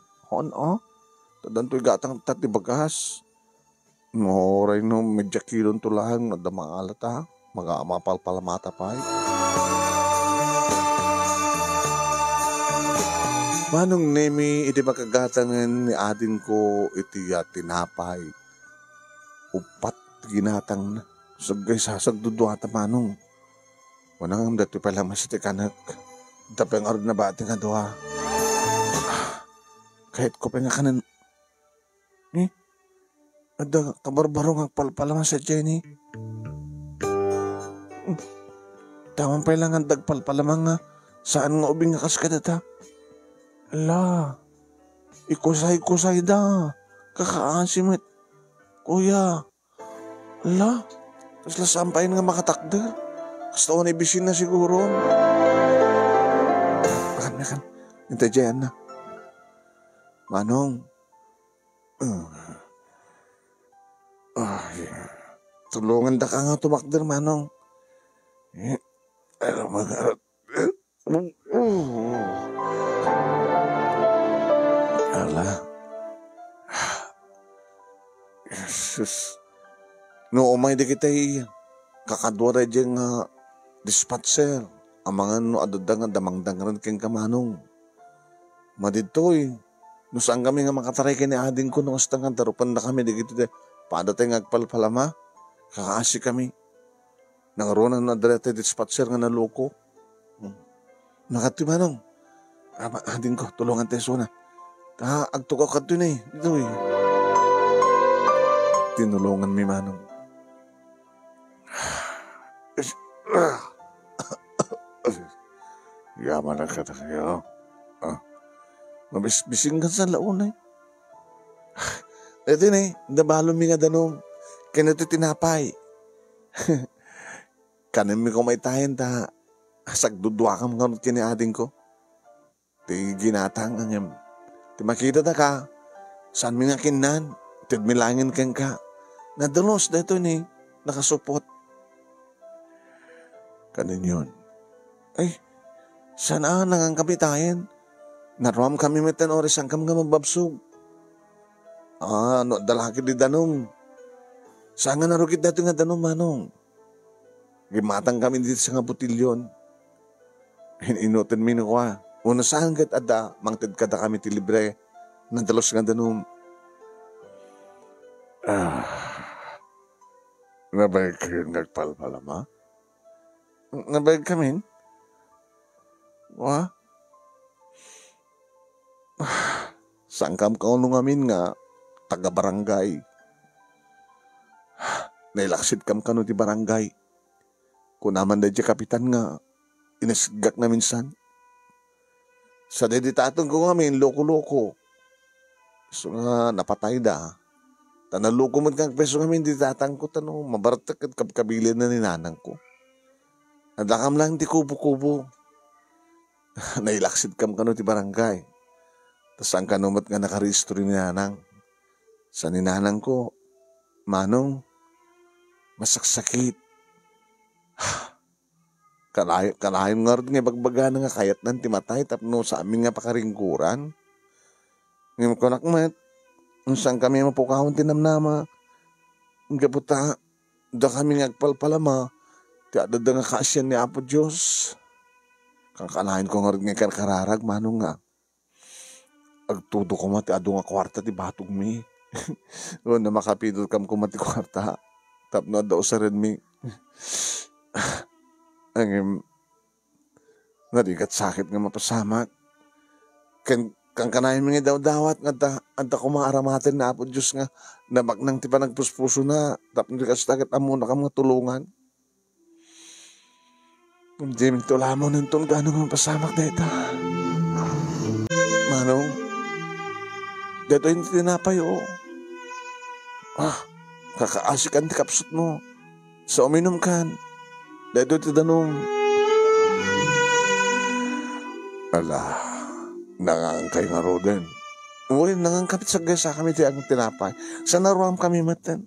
Tadan to igatang tati bagas. Moray no, medya kilon to lang. Nadama alata. Mga mapalpalamata pa Manong nemi iti makagatangan ni adin ko iti tinapay. Upat ginatang na. Sagay sasagduduata manong. Wanang dati pala mas iti kanak. Tapang arod na ba ati nga doha. Kahit ko pa nga kanan. Ada kabarbarong ang palpalaman sa Jenny. Tamang pailangan dagpalpalamang nga saan nga ubing nga kaskadata. Ala, ikusay da. Kakaasimit. Kuya. Ala, tas lasampayin nga makatakder. Gusto ko na ibisin na siguro. Akan. Hintay dyan na. Manong. Tulungan da ka nga tumakder, Manong. Ano mag-arat? Ala. Jesus. No, umay di kita kakadwa rin dyan dispatcher. Ang mga adodang damang-dang rin keng kamanong. Maditoy. No saan kami nga makataray kini ading ko nung astangan tarupan na kami di gitu de. Pada tayo ngagpalpalama. Kakaasi kami. Nangaroon na direte dispatcher nga naloko. Nakati manong. Ading ko, tulungan tayo suna. Agtukaw ka doon Dito tinulungan mi manong. Yaman na ka na kayo. Mabisbising ka sa launay. Ito nabalo mi nga danong. Kaya ito tinapay. Kanin mi ko may tayan sagdudwa ka mga kiniading ko. Ti ginatang ang ti makita na ka. Saan mi nga kinan. Tidmilangin kang ka. Nadalos na ito nakasupot. Kanin yun. Ay, sana nangang kapitayan. Naruam kami metan oras ang kam nga mababsog. Dalaki di danong. Saan nga narukit dito nga danong manong. Gimatang kami dito sa nga butilyon. Inutin mi ko Una saan kat ada, mangtid kada kami ti libre. Nadalos nga danong. Nabayag kayo nagpalpalama? Nabayag kami? Sangkam kaunong amin nga, taga-barangay. Nailaksit kam kano ti barangay. Kung naman da kapitan nga, inisgak na minsan. Sa deditatong ko kami, loko-loko. So nga, napatay da. Tanaloko mo kang peso kami, hindi tatang ko, mabartak at kabkabilin na ninanang ko. Nadakam lang di kubo-kubo. Nailaksit kam kano ti barangay. Tas ang kanumat nga nakarehistro ni nanang. Sa ninanang ko, manong, masaksakit. Kalayon nga rin nga bagbaga na nga kayat ng timatay tapno sa amin nga pakaringkuran. Ngayon ko nakmat, saan kami mapukahon tinamnama. Ang kaputa, da kami ngagpalpalama, ti adada nga kaasyan ni Apo Diyos. Kalayon ko nga rin nga kararag, manong nga. Agtudo ko mati ado nga kwarta ti batog mi. O na makapidol kam ko mati kwarta. Tapno daw sa rin mi. Ang narigat sakit nga mapasamak. Kang kanayin mga daw-dawat nga anta ko maaramatin na Apo Diyos nga nabaknang ti pa nagpuspuso na tapno di kastakit amo na ka mga tulungan. Hindi mintula mo nintong gano'ng mapasamak na ita. Manong, dito yung tinapay kakaasikan ti kapsut mo. Sa uminom kan. Dito ti danong. Ala, nangangkay nga roden. Uy, nangangkapit sa gasa kami ti ang tinapay. Sa naruam kami matan.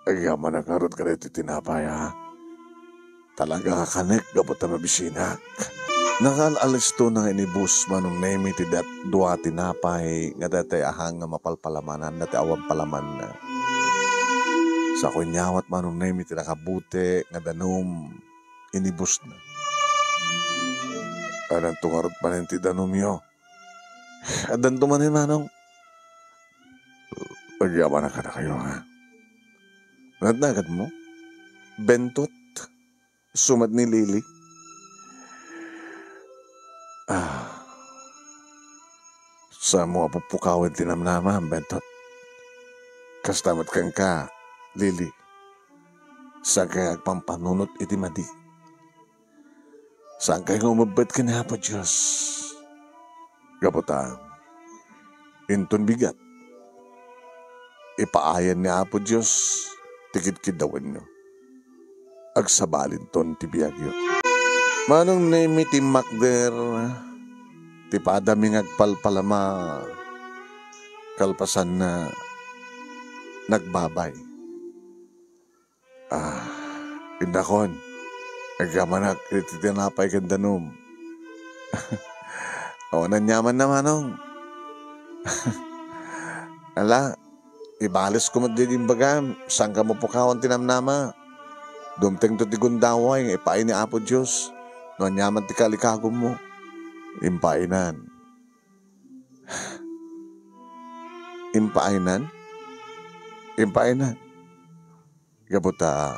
Ay, yaman ang karot ka rito tinapay Talaga kakanek gabot na mabisinak. Nakalalis to na inibus manong nemi ti dat dua tinapay nga dati ahang nga mapalpalamanan dati awang palaman na. Sa kunyawat manong nemi ti nakabute nga danom inibus na. Anang tungarot manin ti danom yo. Adan tumanin manong. Pagyaman na ka na kayo Nadagad mo? Bentot? Sumad ni Lily? Sa mga pupukawin tinamnama, Bentot. Kastamat kang ka, Lily. Sa kaya agpampanunot iti madi. Saan kaya umabad ka na po, Diyos? Gapota, inton bigat. ipaayan ni Apo Diyos, tikid-kidawan nyo. Agsabalin ton ti biyagyo. Manong nemi ti makder, ti padaming agpalpalama, kalpasan na nagbabay. Indakon, agamanak, iti tinapay kandanum. O, nanyaman na manong. Ala, ibalis ko magdiging bagam, saan ka mo pukawan tinamnama? Dumteng to ti gundaway, ipain ni Apo Diyos. No anyaman ti kalikagom mo. Impainan. Impainan? Impainan. Gabuta.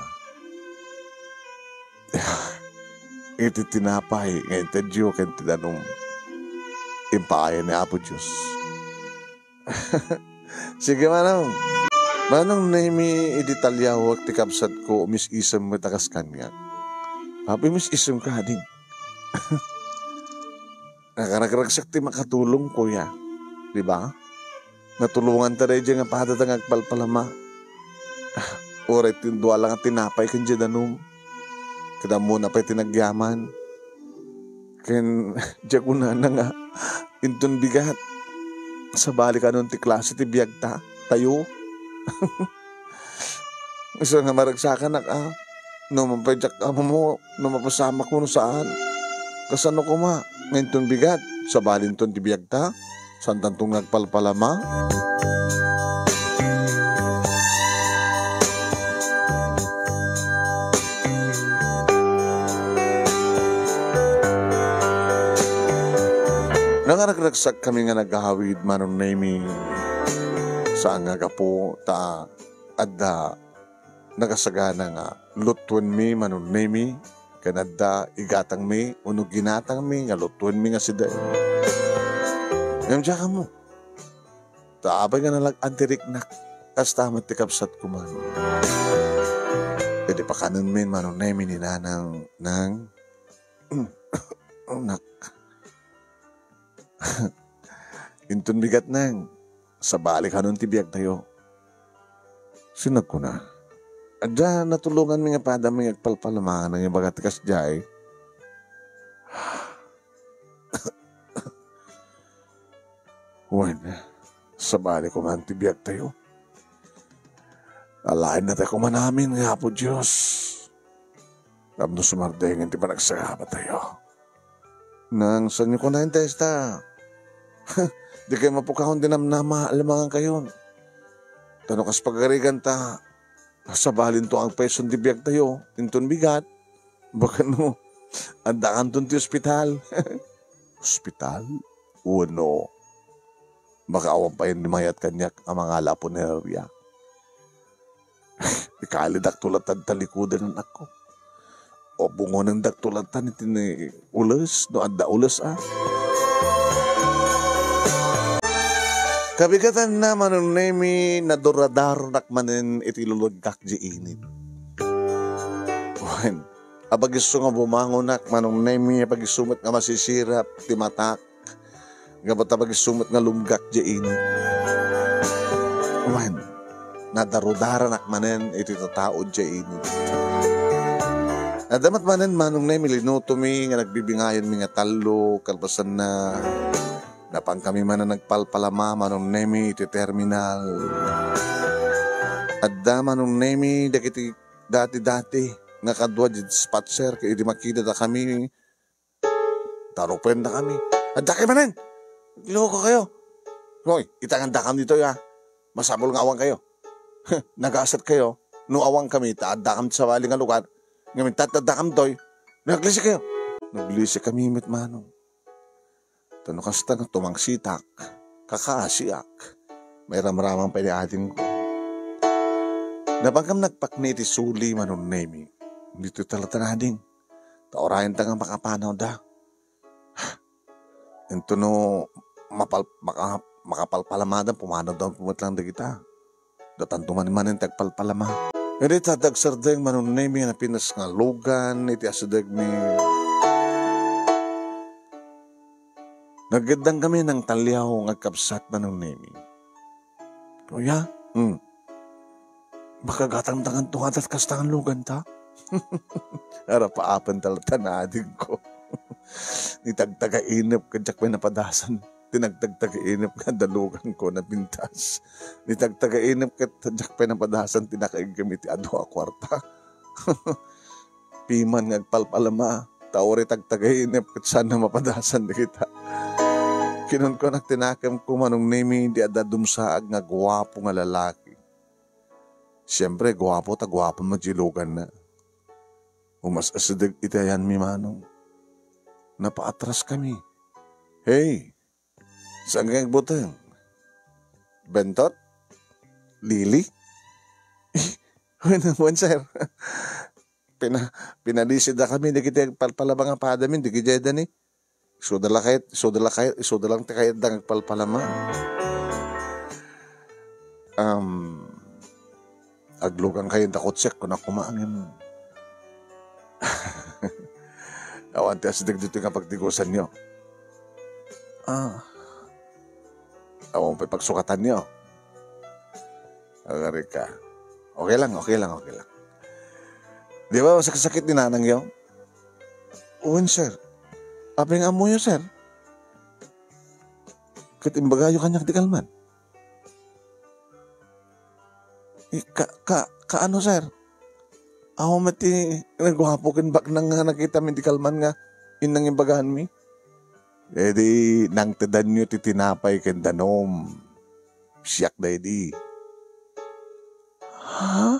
Iti tinapay, ngayon tadyo, ngayon tinanong. Impaayan ni Apo Diyos. Sige manong. Manong naimi iditalyaw ti kapsat ko umis-isam mo takas kanya. Papi mis-isam ka ding. Nakaragsak ti makatulong kuya. Diba? Natulungan ta rin dyan nga padatang agpalpalama. Oray tindua lang at tinapay kan dyan anong. Kada muna pa'y tinagyaman. Ken dyan ko na nga intun bigat. Sa balik anong ti klase ti biyag ta. Tayo. Isa nga maragsakan no mapajak ka mo, no mapasama ko no saan. Kasano ko ma, ngayon ton bigat, sa balin ton tibiyag ta, saan tantong nagpalpalama. Nangaragraksak kami nga naghahawid manong naming saan nga gapo ta adda nagasagana nga lutuan mi manong nami kanada igatang mi uno ginatang mi nga lutuan mi nga sida ngam dyan ka mo taabay nga nalag antiriknak as tamat tikapsat ko man pwede pa kanon min manong nami ni nanang nang nak intun bigat nang sa balik hanon tibiyag tayo. Sinag ko na. Adya natulungan mi nga padam mi agpalpalamaan ng ibagat kas jay. Wen, sa balik ko man tibiyag tayo. Alain na tayo kumanamin nga po Diyos. Kapno sumardengan ti panagsagaba tayo. Nang sanyo ko na yung testa. Di kayo mapukahon din na alamangan kayo. Tanong kas pagkarigan ta, sa balin to ang peson di biyag tayo, intun bigat, baka no, andakan to ti ospital. Ospital? Uno. Baka awan pa yun mayat kanyak ang mga laponerya. Ikali daktulatan talikudan ng ako. O bungo ng daktulatan iti ni ulas, no anda ulas Kabigatan na manong nemi na doradar nakmanin iti lulugkak di init. Wen, apagiso nga bumangonak manong nemi apagisumat nga masisirap ti matak. Gabat apagisumat nga lumgak di init. Wen, nadarodara nakmanin iti tatao di init. Nadamat manen manong nemi linuto mi nga nagbibingayan mi nga talo kalpasan na napang kami man na nagpalpalama manong nemi iti terminal. Adda manong nemi dakiti dati-dati nga kadwa di spatser kaya di makita da kami. Tarupen na kami. Adda kayo manen! Loko kayo. Hoy, itanganda kami dito ya. Masabol nga awang kayo. Nag-aasat kayo. No awang kami, taadda kami sa waling nga lugar. Ngayon tatadda kami doy. Naglisi kayo. Naglisi kami mit manong. Tano kasta na tumangsitak, kakaasiak, may ramramang pa ating ko. Napagkam nagpakni ti suli manon nemi, dito talatanading, taorayan ta nga makapanaw da. Ito no, makapalpalamada, pumanaw daw pumatlang da kita. Datantuman man yung tagpalpalama. Hindi tadagsardeng manon nemi na pinas nga lugan, iti asadag mi. Nagandang kami ng talyaw ng kapsat manong nemi. Kuya, Makagatang tangan tungadat kastangan lugan ta. Ara paapan talata na ading ko. Nitagtaga-inip ka jak may napadasan. Tinagtagtaga-inip ka dalugan ko na pintas. Nitagtaga-inip ka jak may napadasan tinakaig gamiti ado a kwarta. Piman ngagpalpalama. Taori tagtaga-inip kat sana mapadasan na kita. Kinon ko nagtinakam ko manong name hindi ada dumsaag nga gwapo nga lalaki. Siyempre, gwapo ta gwapo magjilugan na. Umas asadag itayan mi manong. Napaatras kami. Hey, saan kang butang? Bentot? Lili? Huwag sir. Pinalisid na kami, di kita palpalabang ang padamin, di kita ni. So dalang tikayad ang palpalama. Aglugang kayo takotsek kung nakumaangin. Awan tiya sidag dito nga pagtigusan nyo. Awan pa pagsukatan nyo. Agari ka. Okay lang. Di ba masakit ni nanang yun? Uwan sir. Apeng amo yun sir. Katimbaga yung kanyang tikalman. Kaano sir? Ako mati nagwapo kin bak nang nakita mi tikalman nga inang imbagahan mi. Eh di nang tadan nyo titinapay ken danom. Siyak da di. Ha?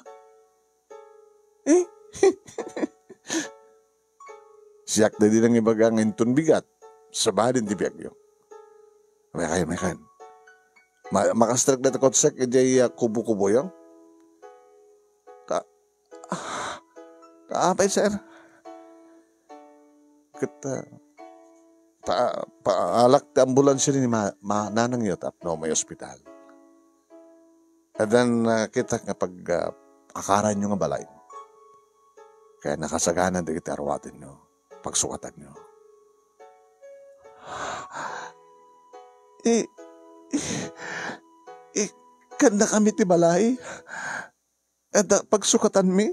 Eh? Siyak na din ang ibagang intun bigat. Sabadin di biyag yun. May kayo. Makastrak na takotsek edi kubo-kubo yun. Kaapay sir. Kita paalak ti ambulansya ni nanang yun at no may ospital. And then kita nga pag akaran nyo nga balay. Kaya nakasaganan di kita arwatin nyo. Pagsukatan nyo. Kanda kami ti balay. At pagsukatan mi.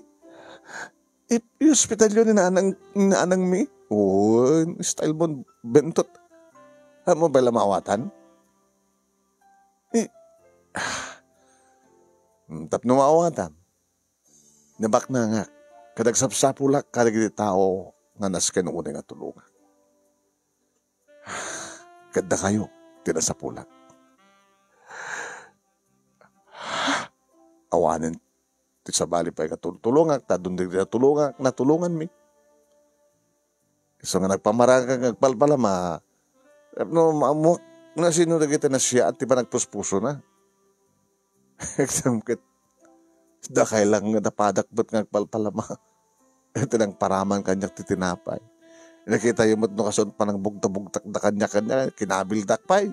Hospital yun ni nanang mi. Oo, style mo bentot. Mo ba lamawatan? Tapno maawatan. Nabak na nga. Kadagsapsapulak kadagiti tao nga nasken unay nga tulungan. Kada kayo, tinasapulak. Awanin, ti sabali pa tulungan, tadun din natulungan mi. So nga nagpamarang nagpalpalama, no, maamuak na sinunod kita na siya at di pa nagpuspuso na. Example, dakay lang nga napadakbot nga nagpalpalama. Ito nang paraman kanyak titinapay. Nakita yung mo't nukasun pa ng bugta-bugtak na kanya-kanya, kinabildak pa eh.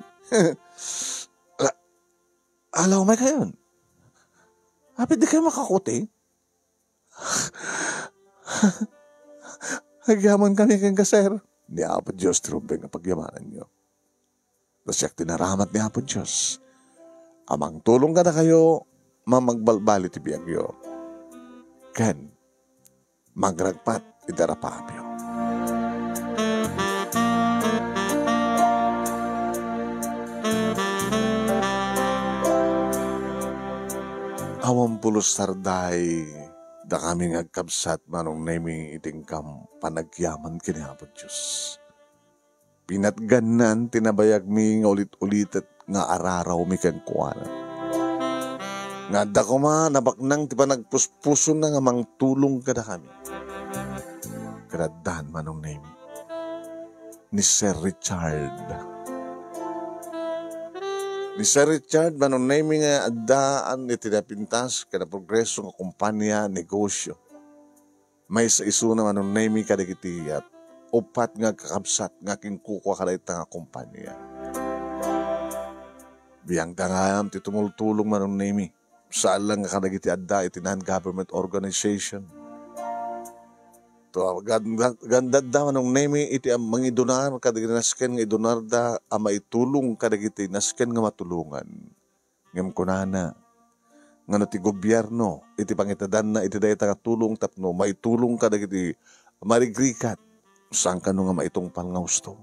Alaw may kayon. Happy di kayo makakuti. Nagyaman kami kang kaser. Ni Apo Diyos, trumpeng ang pagyamanan nyo. Nasyak tinaramat ni Apo Diyos. Amang tulong ka na kayo, mamagbalbali ti biyagyo. Ken, magragpat idarapapyo. Awang pulos sarday, da kami ngagkabsat manong naming itingkam panagyaman kinihabot Diyos. Pinatganan, tinabayag mi nga ulit-ulit at nga araraw mi kang kuwanan. Nga da ko nabaknang ti pa nagpuspuso na nga mang tulong kada kami. Kadadahan manong name ni Sir Richard. Ni Sir Richard manong name nga adaan ni tinapintas kada progreso nga kumpanya, negosyo. May sa iso na manong name kada kiti at upat nga kakabsat nga kingkukwa kada ita nga kumpanya. Biyang tangayam ti tumultulong manong name saan lang nga kadagiti adda iti non-government organization. To ganda da manong name iti ang mga idonar kadagiti nasken nga idonar da ama itulong kadagiti nasken nga matulungan. Ngem kunana nga ti gobyerno, iti pangitadan na iti dayta nga tulong tapno, maitulong ka dagiti marigrikat, saan ka no nga maitong palngausto?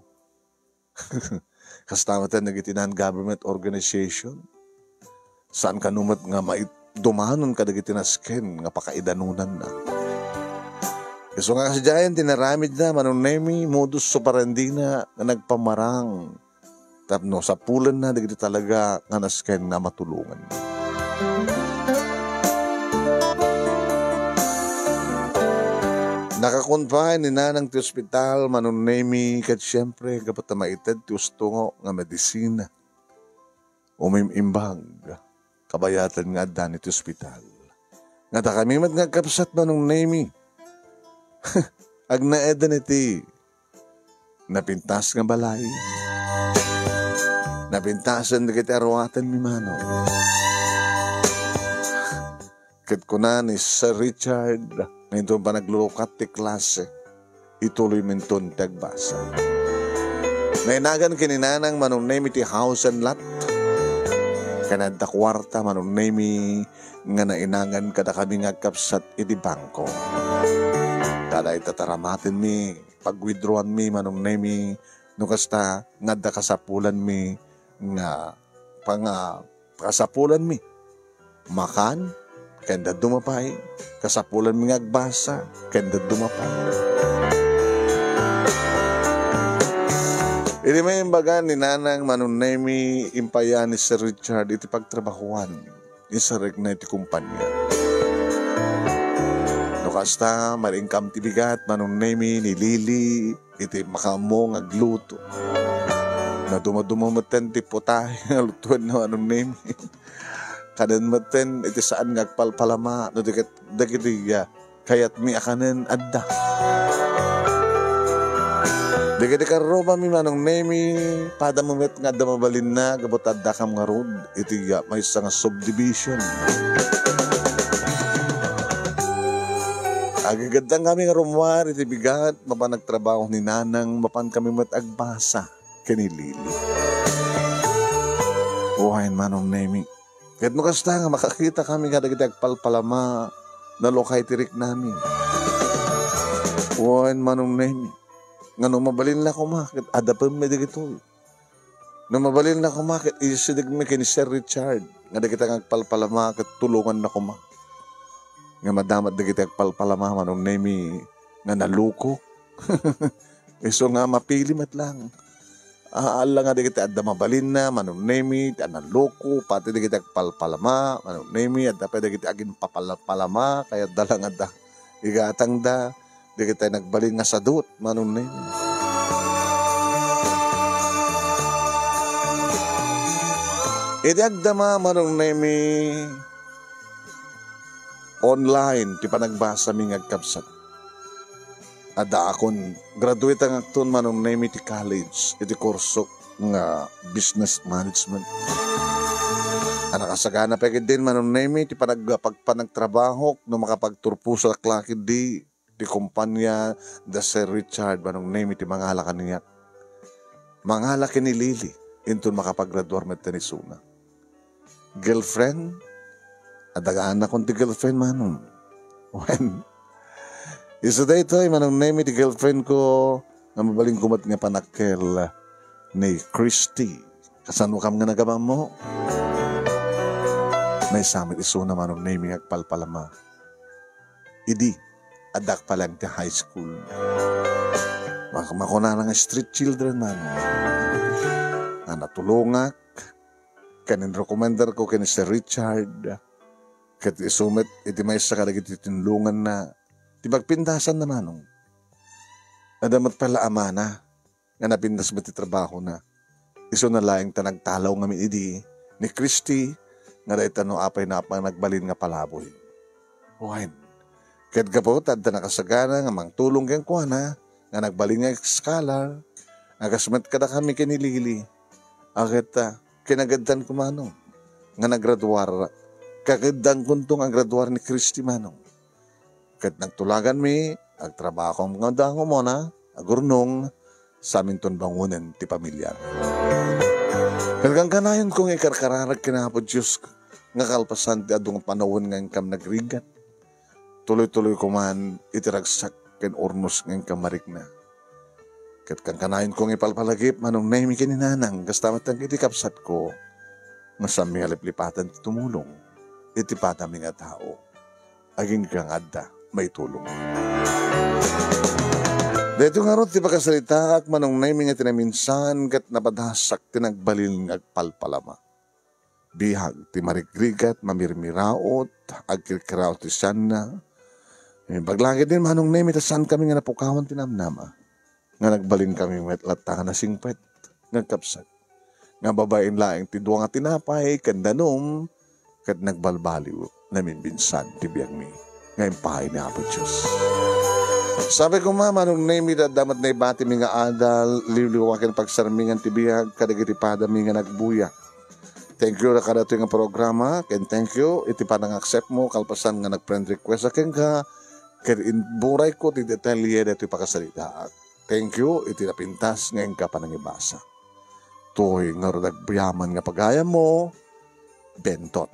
Kastamatan nagiti non-government organization, saan ka numat nga dumanon ka dagiti nasken nga pakaidanunan na. So nga kasi dyan, tinaramid na, manunemi, modus operandi na nagpamarang. Tapno, sa pulan na, dagiti talaga nga nasken na matulungan. Nakakonfine ni nanang ti ospital, manunemi, kat siyempre, kapat na maitad ti ustungo nga medisina. Umimimbag, kabayatan nga dan iti ospital. Nga ta kami mat nga kapsat manunemi. Agnaedan iti napintas nga balay, napintasan na kita arawatan mi mano. Kat ko na ni Sir Richard ngayon pa naglulukat ti klase, ituloy minton tagbasa. Nainagan kininanang manunemi ti house and lot, kanada kwarta manunemi nga nainangan kada kami nga kapsat iti bangko. Kada itataramatin mi, pag-withdrawan mi, manunemi, nukasta, ngada kasapulan mi, nga, kasapulan mi, makan, kenda dumapay, kasapulan mi ngagbasa, kenda dumapay. Ini may imbagan ni nanang manunemi, impayan ni Sir Richard, iti pagtrabahuan, isarek na iti kumpanya. Kasta, maringkam ti bigat, manunemi, ni Lili, iti makamong agluto. Na dumadumamatan ti putahe, alutuan na manunemi. Kanan maten, iti saan ngagpalpalama, no dagiti kayat mi akanen adda. Dagiti karoba mi manunemi, pada mamet nga damabalin na, gabot adda kam nga road, iti may isang subdivision. Agagandang kami nga rumwar, iti bigat, mapan nagtrabaho ni nanang, mapan kami matagbasa, kanilili. Uhayin manong nemi. Kahit mo kasta nga, makakita kami nga dagiti agpalpalama, na lokay tirik namin. Uhayin manong nemi. Nga nung mabalin na kumakit, adapin may digito. Nung mabalin na kumakit, isidig mi kini Sir Richard, nga dagiti agpalpalama, kat tulungan na kumakit. Nga madamat na kita palpalama manong nemi nga naluko. So nga mapili mat lang. Aala nga di kita adda mabalin na manong nemi, naluko, pati di kita palpalama, manong nemi, adda pa di kita agin papalama, kaya dalang adda. Igatang da, di kita nagbalin nga sadut, manong nemi. Iti agdama manong nemi, online, ti panagbasa mi ngagkapsat. Ada akon, graduate ang akton manong nemi ti college, iti kurso nga business management. Nakasagana pa din manong nemi, ti pagpanagtrabaho, no makapagturpo sa klakid ti kumpanya, da Sir Richard, manong nemi ti mangala kaniyak. Mangala kini Lili, intun makapaggraduar met tenisuna. Girlfriend, adagaan akong ti girlfriend manong. When? Isa da ito ay manong nemi ti girlfriend ko nga mabaling kumat nga panakkel ni Christy. Kasano kam nga nagamang mo? May samit iso na manong nemi nga palpalama. Idi, adak pa lang ti high school. Makuna nga street children man. Nga natulungak, kanin recommender ko kini Sir Richard. Kat isumit, iti may sa kalagit itinulungan na, ti pagpindasan naman nung. Nadamat pala amana, nga napindas mo ti trabaho na. Iso na laing tanagtalaw nga minidi, ni Christy, nga dahi tanong apay na apang nagbalin nga palaboy. Huwain, kat kapot, adda nakasagana, nga mang tulong kang kuha na, nga nagbalin nga scholar, nga kasmat kada kami kinilili. Akit, kinagaddan ko manong, nga nagraduar, kakadang kuntong ang graduar ni Christy manong. Kat nagtulagan mi, agtrabaho mga dango mo na, agurnong, sa amin ton bangunan ti pamilya. Kanagang kanayon kong ikarkararag kinapod Diyos, nga kalpasan ti adung panahon nga kam nagrigat. Tuloy-tuloy ko man itiragsak ken ornos nga kam marikna. Ket kang kanayon kong ipalpalagip manong naimi kininanang gastamat ang iti kapsat ko nga sa mi aliplipatan ti tumulong iti patami nga tao. Aging kang adda may tulong. Dito nga ron ti pagkasalita ak manong naimi nga tinaminsan ket napadasak tinagbalil nga agpalpalama. Bihag ti marigrigat mamirmiraot agkirkiraot ti sana. Paglagi din manong naimi tasan kami nga napukawan tinamnama. Nga nagbalin kami metlatta na singpet nga kapsat. Nga babaen laeng ti duwa nga tinapay kandanom ket nagbalbaliw namin binsan ti biyag mi. Nga impahay ni Apo Diyos. Sabi ko manong naimi damat na ibati mi nga adal liliwakin pagsarmingan ti biyag kadagiti padami nga nagbuya. Thank you na kada ito nga programa ken thank you iti panang accept mo kalpasan nga nag-friend request akin ka ken buray ko ti detalye dito pakasalita. Thank you iti napintas ngayon ka pa nang ibasa. Toy nga nagbiyaman nga pagaya mo bentot.